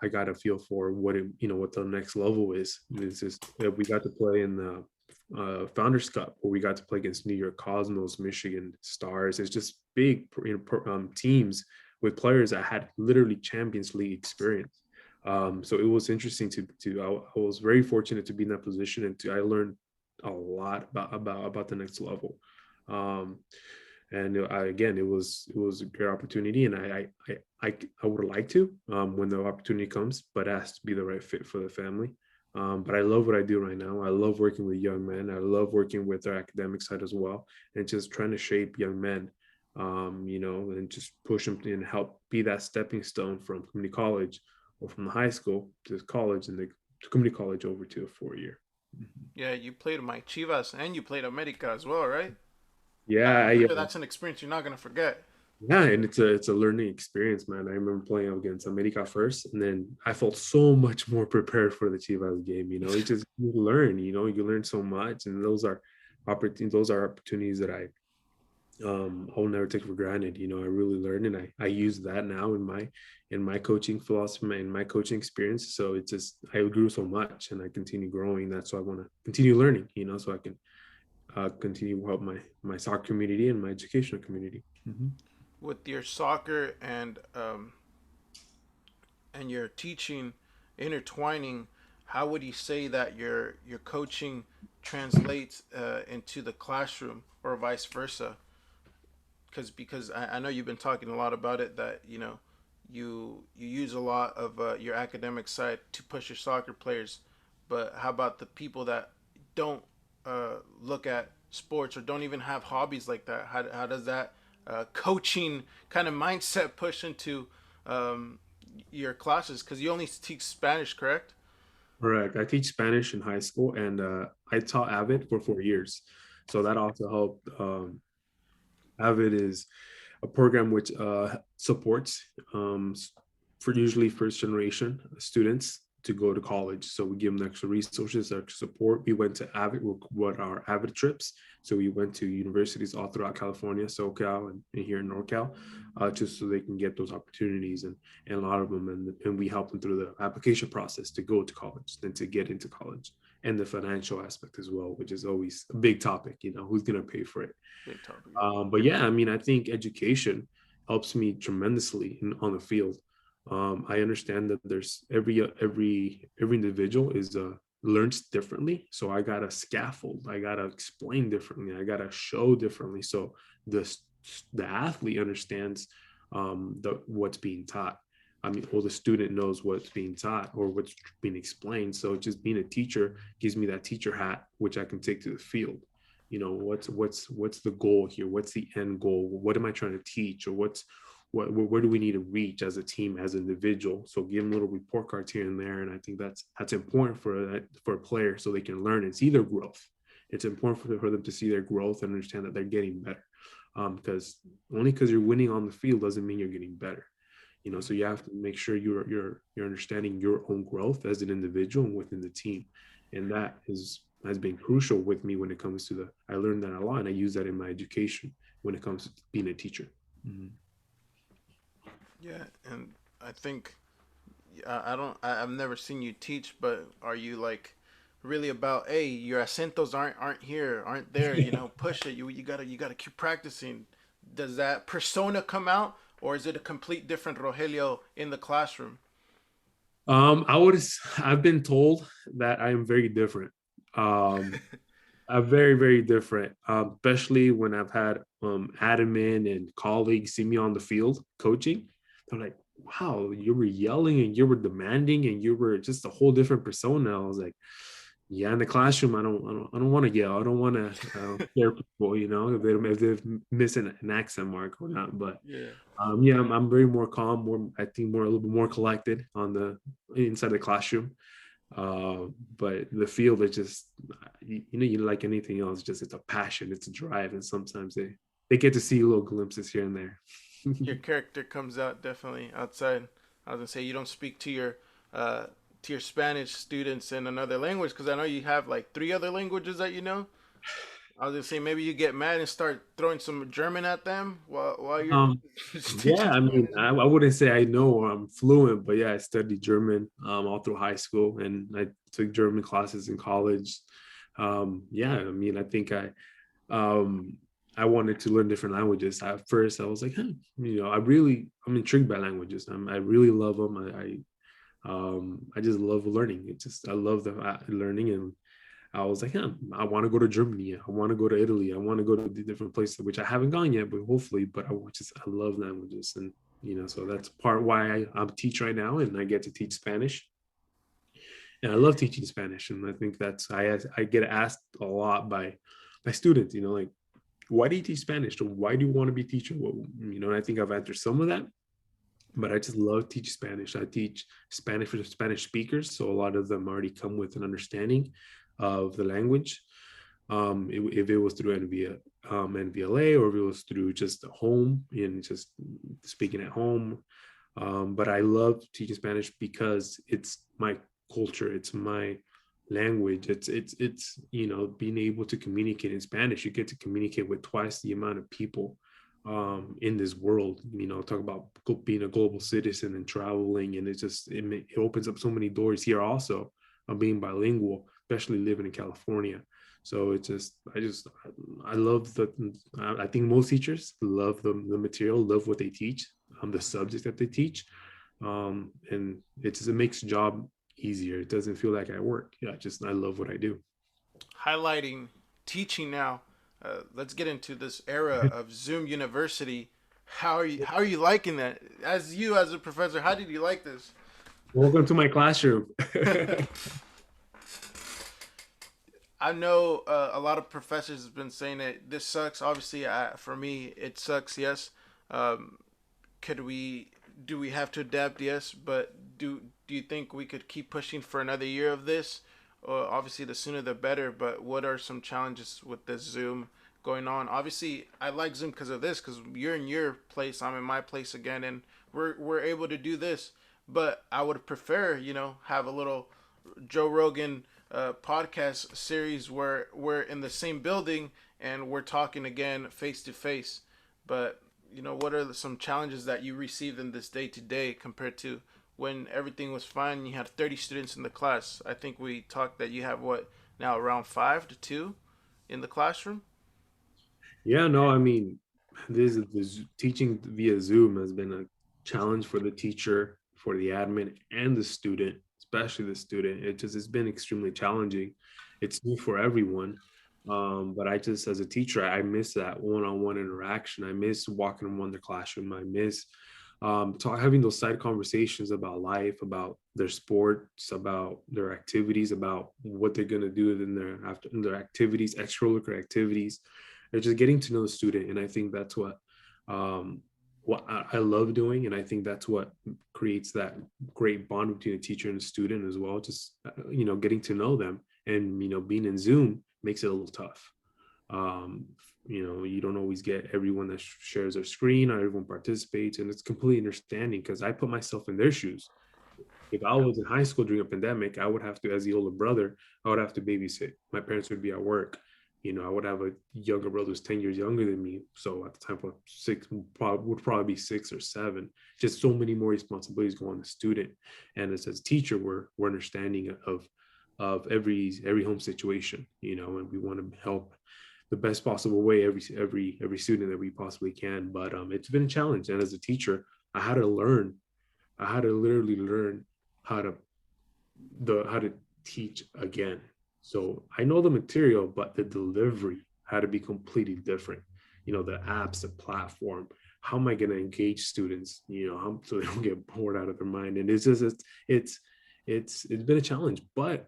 I got a feel for what the next level is. It's just we got to play in the Founders Cup, where we got to play against New York Cosmos, Michigan Stars. It's just big teams with players that had literally Champions League experience. So it was interesting I was very fortunate to be in that position, and I learned a lot about the next level. Um, and again, it was a great opportunity, and I would like to, when the opportunity comes, but it has to be the right fit for the family. But I love what I do right now. I love working with young men. I love working with their academic side as well, and just trying to shape young men, and just push them and help be that stepping stone from community college or from the high school to college, and the to community college over to a 4 year. Yeah, you played my Chivas and you played America as well, right? Yeah, I'm sure that's an experience you're not gonna forget. yeah, and it's a learning experience, man. I remember playing against America first, and then I felt so much more prepared for the Chivas game. It just you learn so much, and those are opportunities that I will never take for granted. I really learned, and I use that now in my coaching philosophy, in my coaching experience. So it's just I grew so much, and I continue growing. That's why I want to continue learning. So I can continue to help my soccer community and my educational community. Mhm. With your soccer and your teaching intertwining, how would you say that your coaching translates into the classroom or vice versa? Because I know you've been talking a lot about it, that you use a lot of your academic side to push your soccer players, but how about the people that don't look at sports or don't even have hobbies like that? How does that coaching kind of mindset push into um, your classes? Because you only teach Spanish, correct? Correct. I teach Spanish in high school, and I taught Avid for 4 years. So that also helped. Avid is a program which supports for usually first generation students to go to college. So we give them extra resources, extra support. We went to Avid, what our Avid trips. So we went to universities all throughout California, SoCal, and here in NorCal, just so they can get those opportunities, and a lot of them, and we help them through the application process to go to college, then to get into college, and the financial aspect as well, which is always a big topic. Who's going to pay for it? Big topic. But yeah, I mean, I think education helps me tremendously on the field. I understand that there's every individual is learns differently, so I gotta scaffold, I gotta explain differently, I gotta show differently, so the the athlete understands what's being taught. I mean, or the student knows what's being taught or what's being explained. So just being a teacher gives me that teacher hat, which I can take to the field. What's the goal here? What's the end goal? What am I trying to teach? Or where do we need to reach as a team, as an individual? So give them little report cards here and there, and I think that's important for a player, so they can learn and see their growth. It's important for them to see their growth and understand that they're getting better, because only because you're winning on the field doesn't mean you're getting better. So you have to make sure you're understanding your own growth as an individual and within the team, and that has been crucial with me when it comes to I learned that a lot, and I use that in my education when it comes to being a teacher. Mhm. Yeah, and I think I don't. I've never seen you teach, but are you like really about, hey, your acentos aren't here, aren't there? Push it. You gotta keep practicing. Does that persona come out, or is it a complete different Rogelio in the classroom? I've been told that I am very different. I'm very, very different, especially when I've had admin and colleagues see me on the field coaching. They're like, wow, you were yelling and you were demanding and you were just a whole different persona. I was like, yeah, in the classroom, I don't want to yell. I don't want to scare people, if they miss an accent mark or not. But Yeah. yeah, I'm very more calm, I think a little bit more collected on the inside the classroom. But the field is just, you like anything else, just it's a passion, it's a drive, and sometimes they get to see little glimpses here and there. Your character comes out definitely outside. I was gonna say you don't speak uh to your Spanish students in another language, because I know you have like three other languages that you know. I was gonna say maybe you get mad and start throwing some German at them while you're um, yeah, teaching I mean, Spanish. I wouldn't say I know or I'm fluent, but yeah, I studied German all through high school, and I took German classes in college. Yeah, I mean, I think um, I wanted to learn different languages. At first, I was like, I'm intrigued by languages. I really love them. I just love learning. I love the learning, and I was like, I want to go to Germany. I want to go to Italy. I want to go to the different places, which I haven't gone yet, but hopefully. But I love languages, and so that's part why I'm a teacher right now, and I get to teach Spanish, and I love teaching Spanish, and I think I get asked a lot by students, like, why do you teach Spanish, or why do you want to be a teacher? Well, and I think I've answered some of that, but I just love teaching Spanish. I teach Spanish for the Spanish speakers, so a lot of them already come with an understanding of the language. If it was through NVLA, or if it was through just home and just speaking at home. But I love teaching Spanish because it's my culture, it's my language. It's being able to communicate in Spanish. You get to communicate with twice the amount of people in this world. Talk about being a global citizen and traveling, and it opens up so many doors here also of being bilingual, especially living in California. So I love I think most teachers love the material, love what they teach, the subject that they teach, and it makes the job easier. It doesn't feel like I work. I love what I do. Highlighting teaching now. Let's get into this era of Zoom University. How are you liking that? As a professor, how did you like this? Welcome to my classroom. I know a lot of professors have been saying that this sucks. Obviously, for me, it sucks. Yes. Um, could we do we have to adapt? Yes, but do you think we could keep pushing for another year of this? Obviously, the sooner the better. But what are some challenges with this Zoom going on? Obviously, I like Zoom because of this. Because you're in your place, I'm in my place again, and we're able to do this. But I would prefer, have a little Joe Rogan podcast series where we're in the same building and we're talking again face to face. But what are some challenges that you received in this day to day compared to when everything was fine? And you had 30 students in the class. I think we talked that you have what now around 5 to 2 in the classroom. Yeah, no, I mean, this teaching via Zoom has been a challenge for the teacher, for the admin, and the student, especially the student. It's been extremely challenging. It's new for everyone. But as a teacher, I miss that one-on-one interaction. I miss walking around the classroom. I miss having those side conversations about life, about their sports, about their activities, about what they're gonna do in their activities, extracurricular activities. They're just getting to know the student, and I think that's what I love doing, and I think that's what creates that great bond between a teacher and a student as well. Just getting to know them, and being in Zoom makes it a little tough. Um, you don't always get everyone that shares their screen, or everyone participates, and it's completely understanding because I put myself in their shoes. If I was in high school during a pandemic, I would have to, as the older brother, I would have to babysit. My parents would be at work. I would have a younger brother who's 10 years younger than me. So at the time, for would probably be 6 or 7. Just so many more responsibilities go on the student. And as a teacher, we're understanding of every home situation, and we want to help the best possible way every student that we possibly can. But it's been a challenge. And as a teacher, I had to literally learn how to how to teach again. So I know the material, but the delivery had to be completely different. The apps, the platform. How am I going to engage students? So they don't get bored out of their mind. And it's been a challenge, but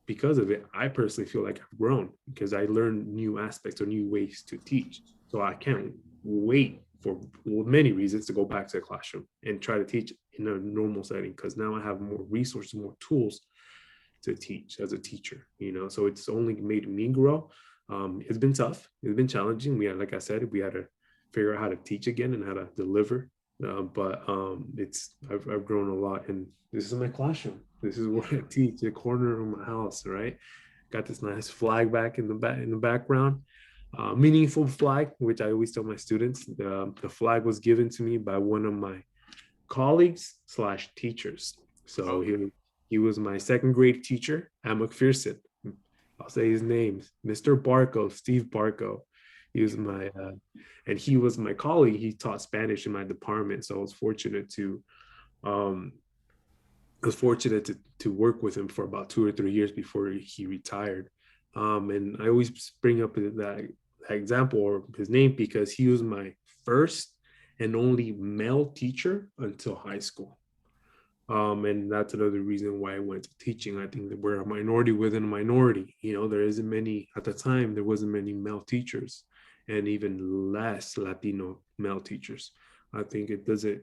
because of it, I personally feel like I've grown because I learned new aspects or new ways to teach. So I can't wait for many reasons to go back to the classroom and try to teach in a normal setting, because now I have more resources, more tools to teach as a teacher. So it's only made me grow. It's been tough. It's been challenging. Like I said, we had to figure out how to teach again and how to deliver. But I've grown a lot, and this is my classroom. This is where I teach, the corner of my house, right? Got this nice flag back in the background. Meaningful flag, which I always tell my students. The flag was given to me by one of my colleagues / teachers. So he was my second grade teacher at McPherson. I'll say his name, Mr. Barco, Steve Barco. He was my and he was my colleague. He taught Spanish in my department, so um I was fortunate to work with him for about 2 or 3 years before he retired. And I always bring up that example or his name because he was my first and only male teacher until high school. And that's another reason why I went to teaching. I think that we're a minority within a minority. You know, there isn't many at the time. There wasn't many male teachers, and even less Latino male teachers. I think it doesn't.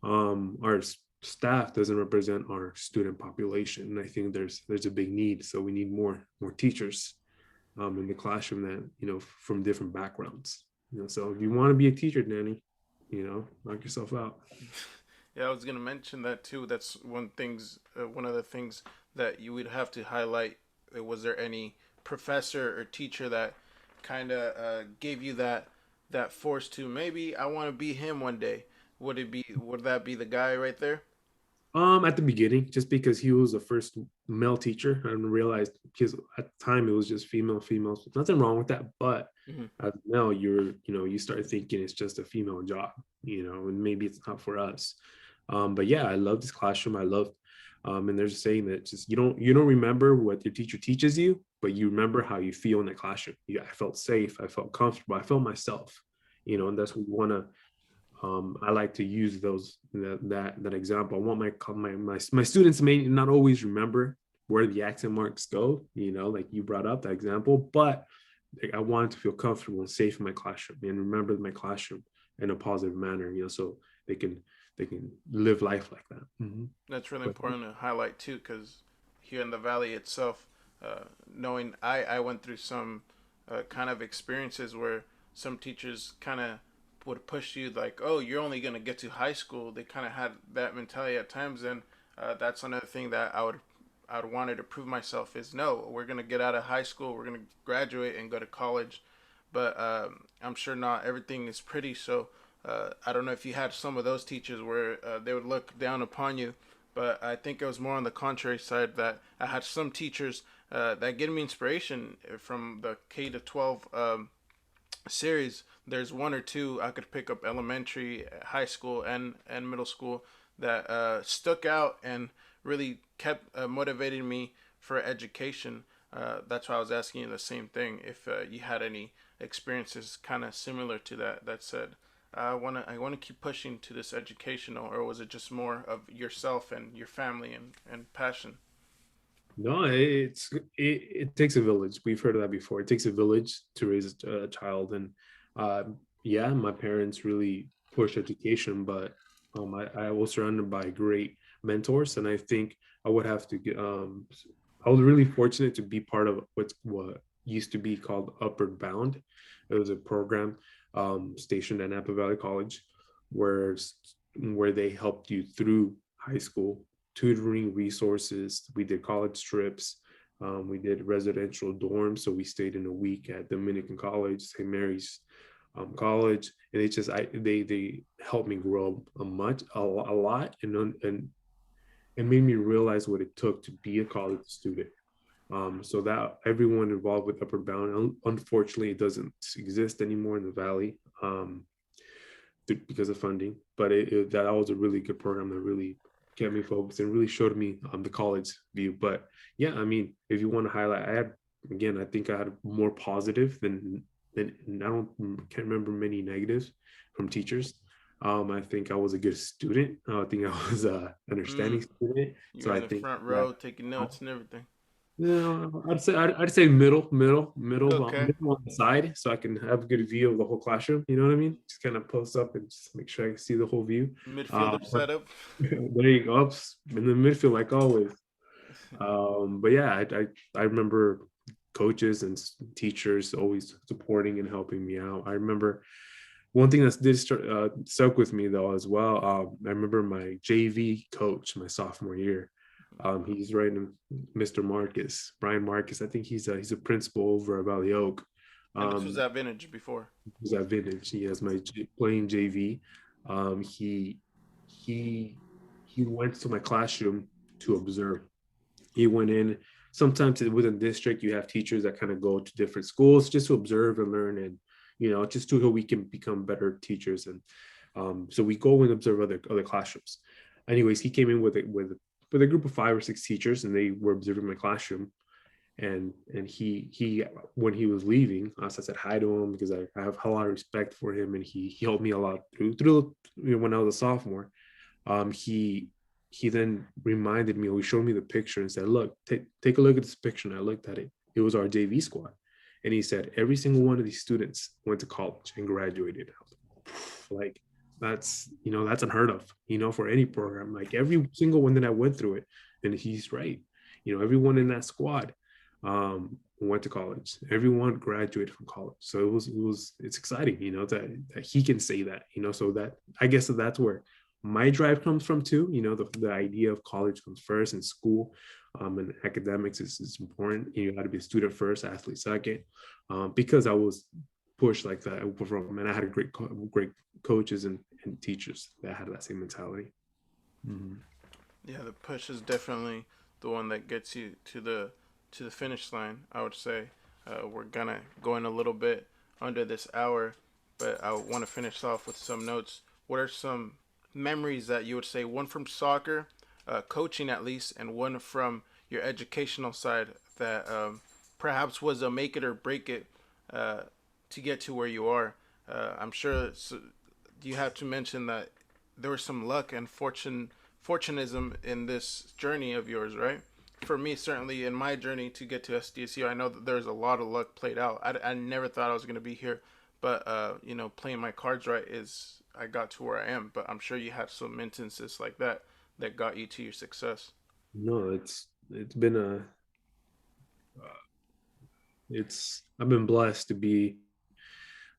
Our staff doesn't represent our student population, and I think there's a big need. So we need more teachers in the classroom that from different backgrounds. So if you want to be a teacher, Danny, knock yourself out. Yeah, I was gonna mention that too. That's one of the things that you would have to highlight. Was there any professor or teacher that kind of gave you that force to maybe I want to be him one day? Would that be the guy right there? At the beginning, just because he was the first male teacher, and realized because at the time it was just females. Nothing wrong with that, but Hmm. now you start thinking it's just a female job, and maybe it's not for us. But yeah, I love this classroom. I love, and there's a saying that just you don't remember what your teacher teaches you, but you remember how you feel in the classroom. Yeah, I felt safe. I felt comfortable. I felt myself. And that's what we want to I like to use that example. I want my students may not always remember where the accent marks go, like you brought up that example, but I want to feel comfortable and safe in my classroom and remember my classroom in a positive manner, so they can they can live life like that. That's really But important to highlight too, because here in the valley itself, knowing I went through some kind of experiences where some teachers kind of would push you like, oh, you're only gonna get to high school. They kind of had that mentality at times, and that's another thing that I would wanted to prove myself is no, we're gonna get out of high school, we're gonna graduate and go to college, but I'm sure not everything is pretty. So I don't know if you had some of those teachers where they would look down upon you, but I think it was more on the contrary side that I had some teachers that gave me inspiration from the K to 12 series. There's one or two I could pick up elementary, high school, and middle school that stuck out and really kept motivating me for education. That's why I was asking you the same thing. If you had any experiences kind of similar to that, that said, I wanna keep pushing to this educational, or was it just more of yourself and your family and passion? no, it takes a village. We've heard of that before. It takes a village to raise a child, and uh, yeah, my parents really push education, but I was surrounded by great mentors, and I think I would have to get. I was really fortunate to be part of what used to be called Upward Bound. It was a program stationed at Napa Valley College, where where they helped you through high school, tutoring resources. We did college trips. We did residential dorms. So we stayed in a week at Dominican College, St. Mary's College, and it just they helped me grow a lot, and it made me realize what it took to be a college student. So that everyone involved with Upper Bound, unfortunately, it doesn't exist anymore in the Valley. Because of funding. But that was a really good program that really kept me focused and really showed me the college view. But yeah, I mean, if you want to highlight, I think I had more positive than can't remember many negatives from teachers. I think I was a good student. I think I was a understanding Mm, student. So you're I in the think front that row taking notes and everything. no, I'd say Okay, middle on the side, so I can have a good view of the whole classroom. You know what I mean? Just kind of post up and just make sure I can see the whole view. midfielder But setup. there you go, up in the midfield like always. But yeah, I remember coaches and teachers always supporting and helping me out. I remember one thing that stuck with me though as well. I remember my JV coach my sophomore year. He's right in Mr. Marcus, Brian Marcus. I think he's a principal over at Valley Oak. And this was Um, at Vintage before. he's at Vintage. He has my playing JV. He he he went to my classroom to observe. He went in. Sometimes within district, you have teachers that kind of go to different schools just to observe and learn. And just so we can become better teachers. And so we go and observe other classrooms. Anyways, he came in with a group of 5 or 6 teachers, and they were observing my classroom. And he when he was leaving, I said hi to him because I have a lot of respect for him, and he helped me a lot through when I was a sophomore. He then reminded me, or he showed me the picture and said, look, take a look at this picture. And I looked at it. It was our JV squad. And he said, every single one of these students went to college and graduated. I was like, that's unheard of, for any program. Like every single one that I went through it. And he's right. Everyone in that squad went to college. Everyone graduated from college. So it's exciting, that he can say that, so that I guess that's where my drive comes from too. The idea of college comes first, and school and academics is important. You got to be a student first, athlete second, because I was pushed like that from, and I had great coaches and teachers that had that same mentality. Mm-hmm. Yeah, the push is definitely the one that gets you to the finish line, I would say. We're gonna go in a little bit under this hour, but I want to finish off with some notes. What are some memories that you would say, one from soccer, coaching at least, and one from your educational side that perhaps was a make it or break it to get to where you are? I'm sure you have to mention that there was some luck and fortunism in this journey of yours, right? For me, certainly in my journey to get to SDSU, I know that there's a lot of luck played out. I never thought I was going to be here, but playing my cards right is I got to where I am. But I'm sure you had some instances like that that got you to your success. No, it's been I've been blessed to be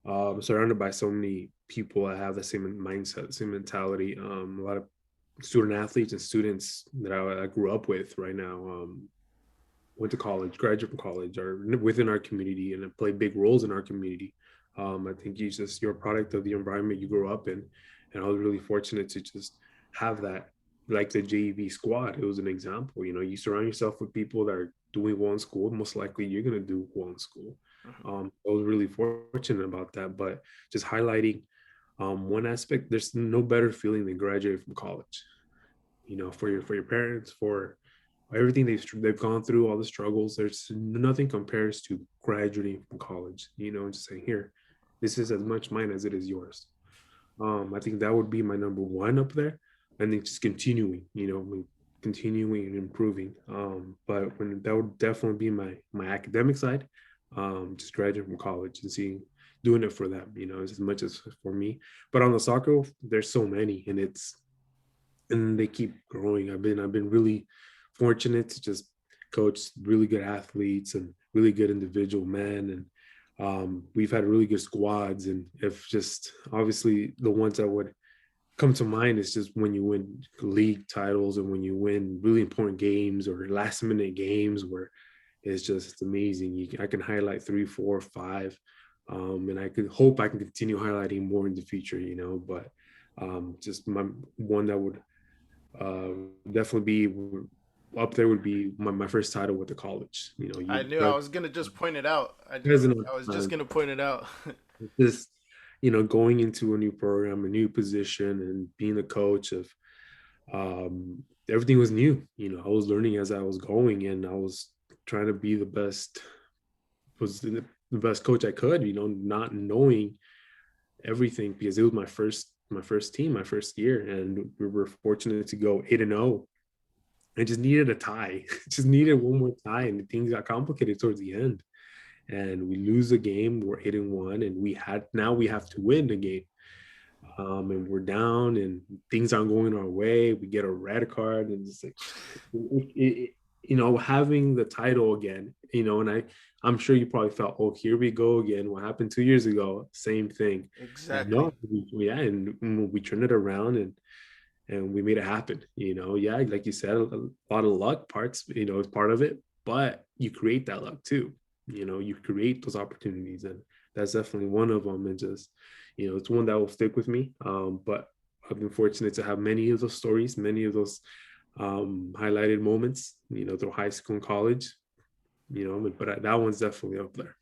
surrounded by so many people that have the same mindset, same mentality. A lot of student athletes and students that I grew up with right now went to college, graduate from college, are within our community and play big roles in our community. I think you're a product of the environment you grew up in, and I was really fortunate to just have that. Like the JV squad, it was an example. You surround yourself with people that are doing well in school. Most likely, you're gonna do well in school. Mm-hmm. I was really fortunate about that. But just highlighting one aspect, there's no better feeling than graduating from college. For your parents, for everything they've gone through, all the struggles. There's nothing compares to graduating from college. And just saying, here, this is as much mine as it is yours. I think that would be my number one up there, and then just continuing and improving. But when that would definitely be my academic side, just graduating from college and doing it for them, as much as for me. But on the soccer, there's so many, and they keep growing. I've been really fortunate to just coach really good athletes and really good individual men, and we've had really good squads. And if just obviously the ones that would come to mind is just when you win league titles and when you win really important games or last minute games where it's amazing. I can highlight 3, 4, 5, and I could hope I can continue highlighting more in the future. But just my one that would definitely be up there would be my first title with the college. I knew I was gonna just point it out. president I was just gonna point it out. just going into a new program, a new position, and being a coach of everything was new. I was learning as I was going, and I was trying to be the best coach I could. Not knowing everything because it was my first team, my first year, and we were fortunate to go 8-0. I just needed a tie, just needed one more tie, and things got complicated towards the end. And we lose a game, we're 8-1, and now we have to win the game. And we're down, and things aren't going our way. We get a red card, and it's like, having the title again, and I'm sure you probably felt, oh, here we go again. What happened 2 years ago? Same thing. And Exactly. no, and we turned it around, and we made it happen. Yeah, like you said, a lot of luck is part of it, but you create that luck too. You create those opportunities, and that's definitely one of them. And just, it's one that will stick with me. But I've been fortunate to have many of those stories, many of those highlighted moments, through high school and college, but that one's definitely up there.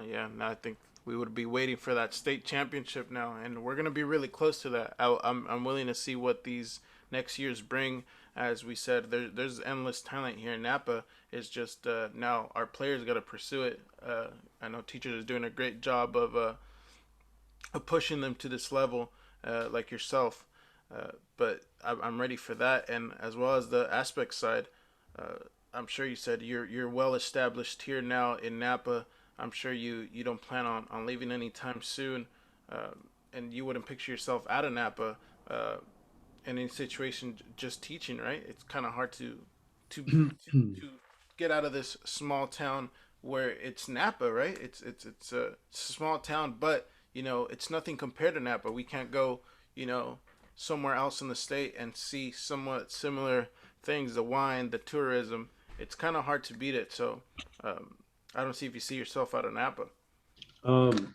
Yeah, and I think we would be waiting for that state championship now, and we're gonna be really close to that. I'm willing to see what these next years bring. As we said, there's endless talent here in Napa. It's just now our players got to pursue it. I know teachers is doing a great job of pushing them to this level, like yourself. But I'm ready for that, and as well as the aspect side. I'm sure you said you're well established here now in Napa. I'm sure you don't plan on leaving anytime soon, and you wouldn't picture yourself out of Napa in any situation just teaching, right? It's kind of hard to get out of this small town where it's Napa, right? It's a small town, but it's nothing compared to Napa. We can't go, somewhere else in the state and see somewhat similar things, the wine, the tourism. It's kind of hard to beat it. So I don't see if you see yourself out of Napa. um,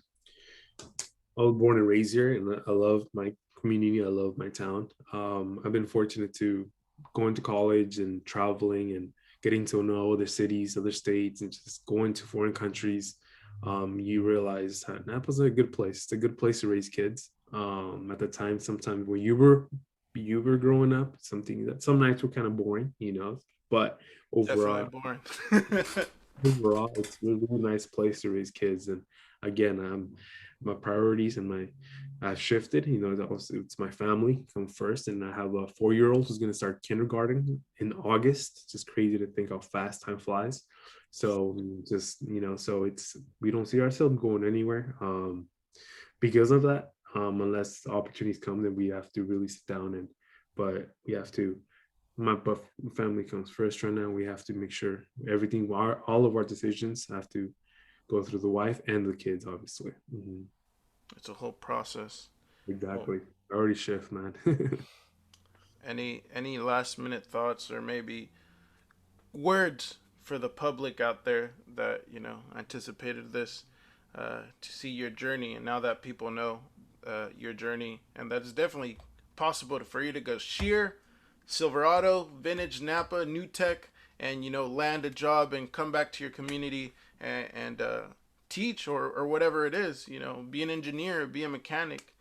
I was born and raised here, and I love my community. I love my town. I've been fortunate to going to college and traveling and getting to know other cities, other states, and just going to foreign countries. You realize that Napa's a good place. It's a good place to raise kids. At the time, sometimes when you were growing up, something that some nights were kind of boring, but Definitely overall, boring. it's a really nice place to raise kids. And again, my priorities and my I've shifted. It's my family come first, and I have a 4-year-old who's going to start kindergarten in August. It's just crazy to think how fast time flies. So just so it's we don't see ourselves going anywhere because of that. Unless opportunities come, then we have to really sit down but we have to my family comes first right now. We have to make sure everything, all of our decisions have to go through the wife and the kids, obviously. It's a whole process. Well, Exactly. I already shift, man. any last minute thoughts or maybe words for the public out there that anticipated this, to see your journey, and now that people know your journey, and that it's definitely possible for you to go sheer Silverado, vintage Napa, new tech, and land a job and come back to your community and teach or whatever it is. Be an engineer, be a mechanic,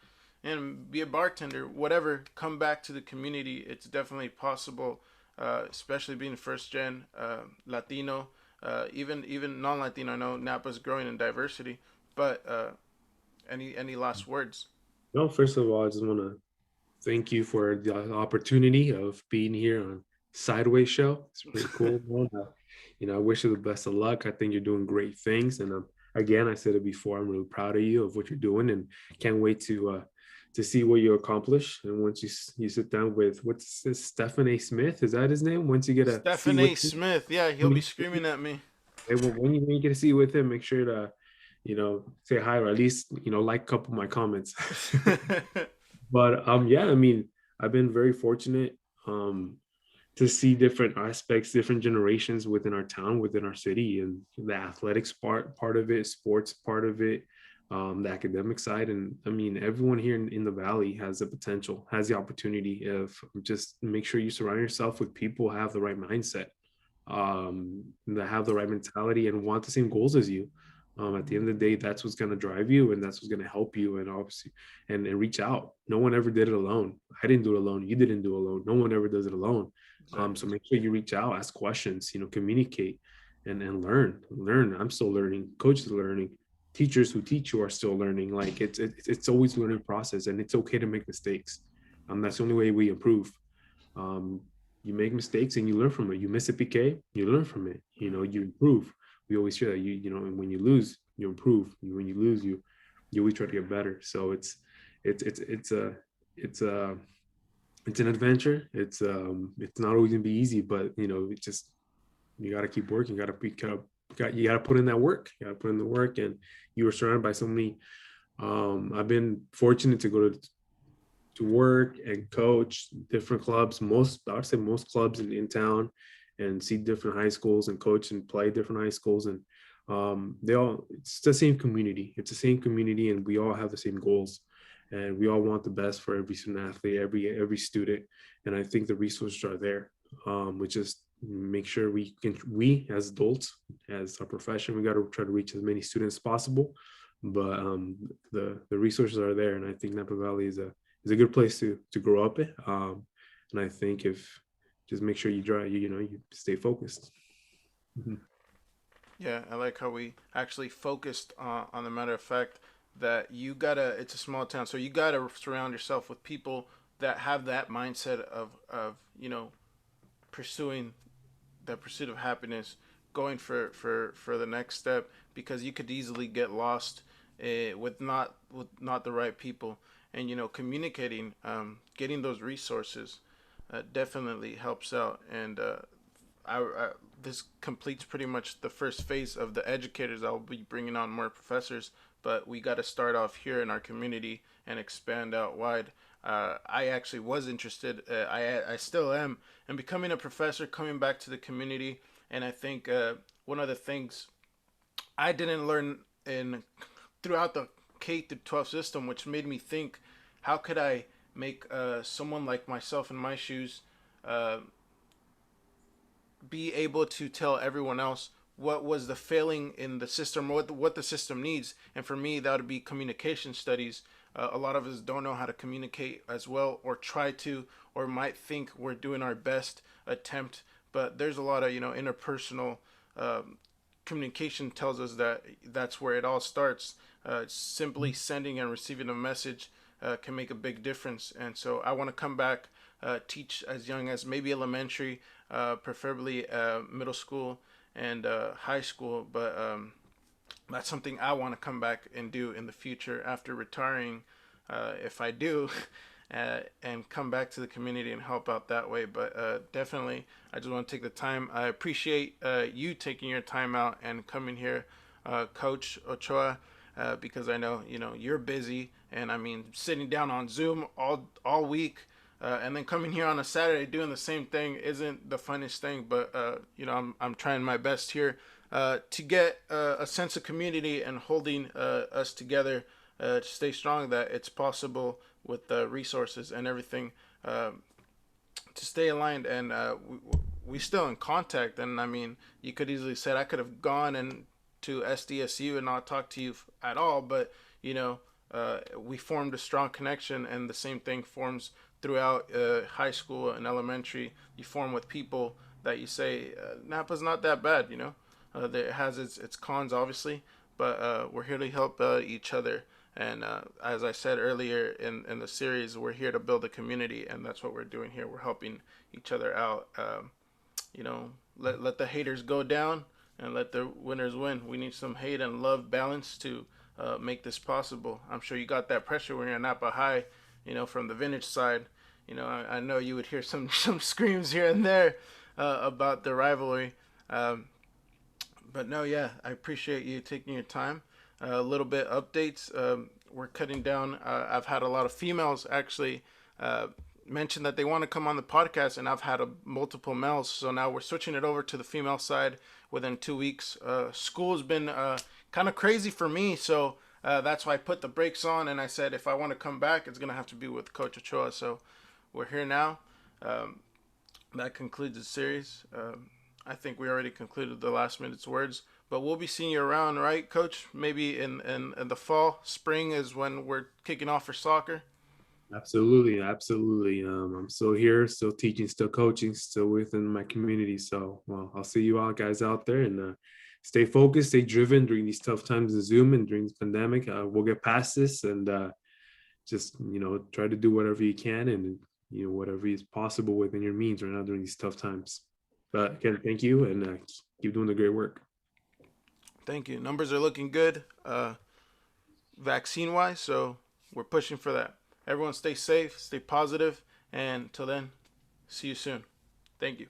and be a bartender. Whatever, come back to the community. It's definitely possible, especially being first gen Latino, even non Latino. I know Napa's growing in diversity, but any last words? No, first of all, I just want to thank you for the opportunity of being here on Sidewayz show. It's pretty cool, man. I wish you the best of luck. I think you're doing great things, and again, I said it before. I'm really proud of you of what you're doing, and can't wait to see what you accomplish. And once you sit down with what's this, Stephen A. Smith, is that his name? Once you get to see Stephen with A. Smith. Yeah, he'll be screaming at me. when you get to see with him, make sure to say hi, or at least like a couple of my comments. But yeah, I mean, I've been very fortunate to see different aspects, different generations within our town, within our city, and the athletics part of it, sports part of it, the academic side. And I mean, everyone here in the valley has the potential, has the opportunity. If just make sure you surround yourself with people who have the right mindset, that have the right mentality and want the same goals as you. At the end of the day, that's what's going to drive you, and that's what's going to help you. And obviously, and reach out. No one ever did it alone. I didn't do it alone. You didn't do it alone. No one ever does it alone. So Exactly. make sure you reach out, ask questions, communicate, and learn. I'm still learning. Coaches are learning. Teachers who teach you are still learning. Like it's always a learning process, and it's okay to make mistakes. That's the only way we improve. Um, you make mistakes and you learn from it. You miss a PK, you learn from it. You improve. We always hear that and when you lose, you improve. When you lose, you always try to get better. So it's a it's an adventure. It's not always gonna be easy, but it just you got to keep working. You got to be you got to put in that work. You got to put in the work, and you were surrounded by so many. I've been fortunate to go to work and coach different clubs. I'd say most clubs in town, and see different high schools and coach and play different high schools. And it's the same community. It's the same community, and we all have the same goals, and we all want the best for every student athlete, every student. And I think the resources are there. We just make sure we as adults, as a profession, we got to try to reach as many students as possible. but the resources are there, and I think Napa Valley is a good place to grow up in. And I think if just make sure you drive, you stay focused. Mhm. Yeah, I like how we actually focused on the matter of fact that you gotta. It's a small town, so you gotta surround yourself with people that have that mindset of pursuing the pursuit of happiness, going for the next step, because you could easily get lost with not the right people, and communicating, getting those resources definitely helps out. And this completes pretty much the first phase of the educators. I'll be bringing on more professors, but we got to start off here in our community and expand out wide. I actually was interested. I still am in becoming a professor, coming back to the community, and I think one of the things I didn't learn in throughout the K through 12 system, which made me think, how could I make someone like myself in my shoes uh, be able to tell everyone else what was the failing in the system, what the system needs. And for me, that would be communication studies. A lot of us don't know how to communicate as well, or try to, or might think we're doing our best attempt, but there's a lot of interpersonal communication tells us that that's where it all starts. Simply sending and receiving a message can make a big difference. And so I want to come back, teach as young as maybe elementary, preferably middle school and high school. But that's something I want to come back and do in the future after retiring, if I do, and come back to the community and help out that way. But definitely, I just want to take the time. I appreciate you taking your time out and coming here, Coach Ochoa, because I know you're busy, and I mean sitting down on Zoom all week. And then coming here on a Saturday doing the same thing isn't the funnest thing, but I'm trying my best here to get a sense of community and holding us together to stay strong. That it's possible with the resources and everything to stay aligned, and we still in contact. And I mean, you could easily said I could have gone and to SDSU and not talked to you at all, but we formed a strong connection, and the same thing forms throughout high school and elementary. You form with people that you say Napa's not that bad. It has its cons, obviously, but we're here to help each other. And as I said earlier in the series, we're here to build a community, and that's what we're doing here. We're helping each other out. Let the haters go down and let the winners win. We need some hate and love balance to make this possible. I'm sure you got that pressure when you're at Napa High, from the vintage side. I know you would hear some screams here and there about the rivalry. But no, yeah, I appreciate you taking your time. A little bit updates. We're cutting down. I've had a lot of females actually mention that they want to come on the podcast, and I've had multiple males. So now we're switching it over to the female side within 2 weeks. School's been kind of crazy for me, so that's why I put the brakes on, and I said if I want to come back, it's gonna have to be with Coach Ochoa. So we're here now. That concludes the series. I think we already concluded the last minute's words, but we'll be seeing you around, right, Coach? Maybe in the fall, spring is when we're kicking off for soccer. Absolutely, absolutely. I'm still here, still teaching, still coaching, still within my community. So, well, I'll see you all guys out there, and stay focused, stay driven during these tough times of Zoom and during this pandemic. We'll get past this, and just try to do whatever you can, and whatever is possible within your means right now during these tough times. But again, thank you, and keep doing the great work. Thank you. Numbers are looking good, vaccine wise, so we're pushing for that. Everyone stay safe, stay positive, and till then, see you soon. Thank you.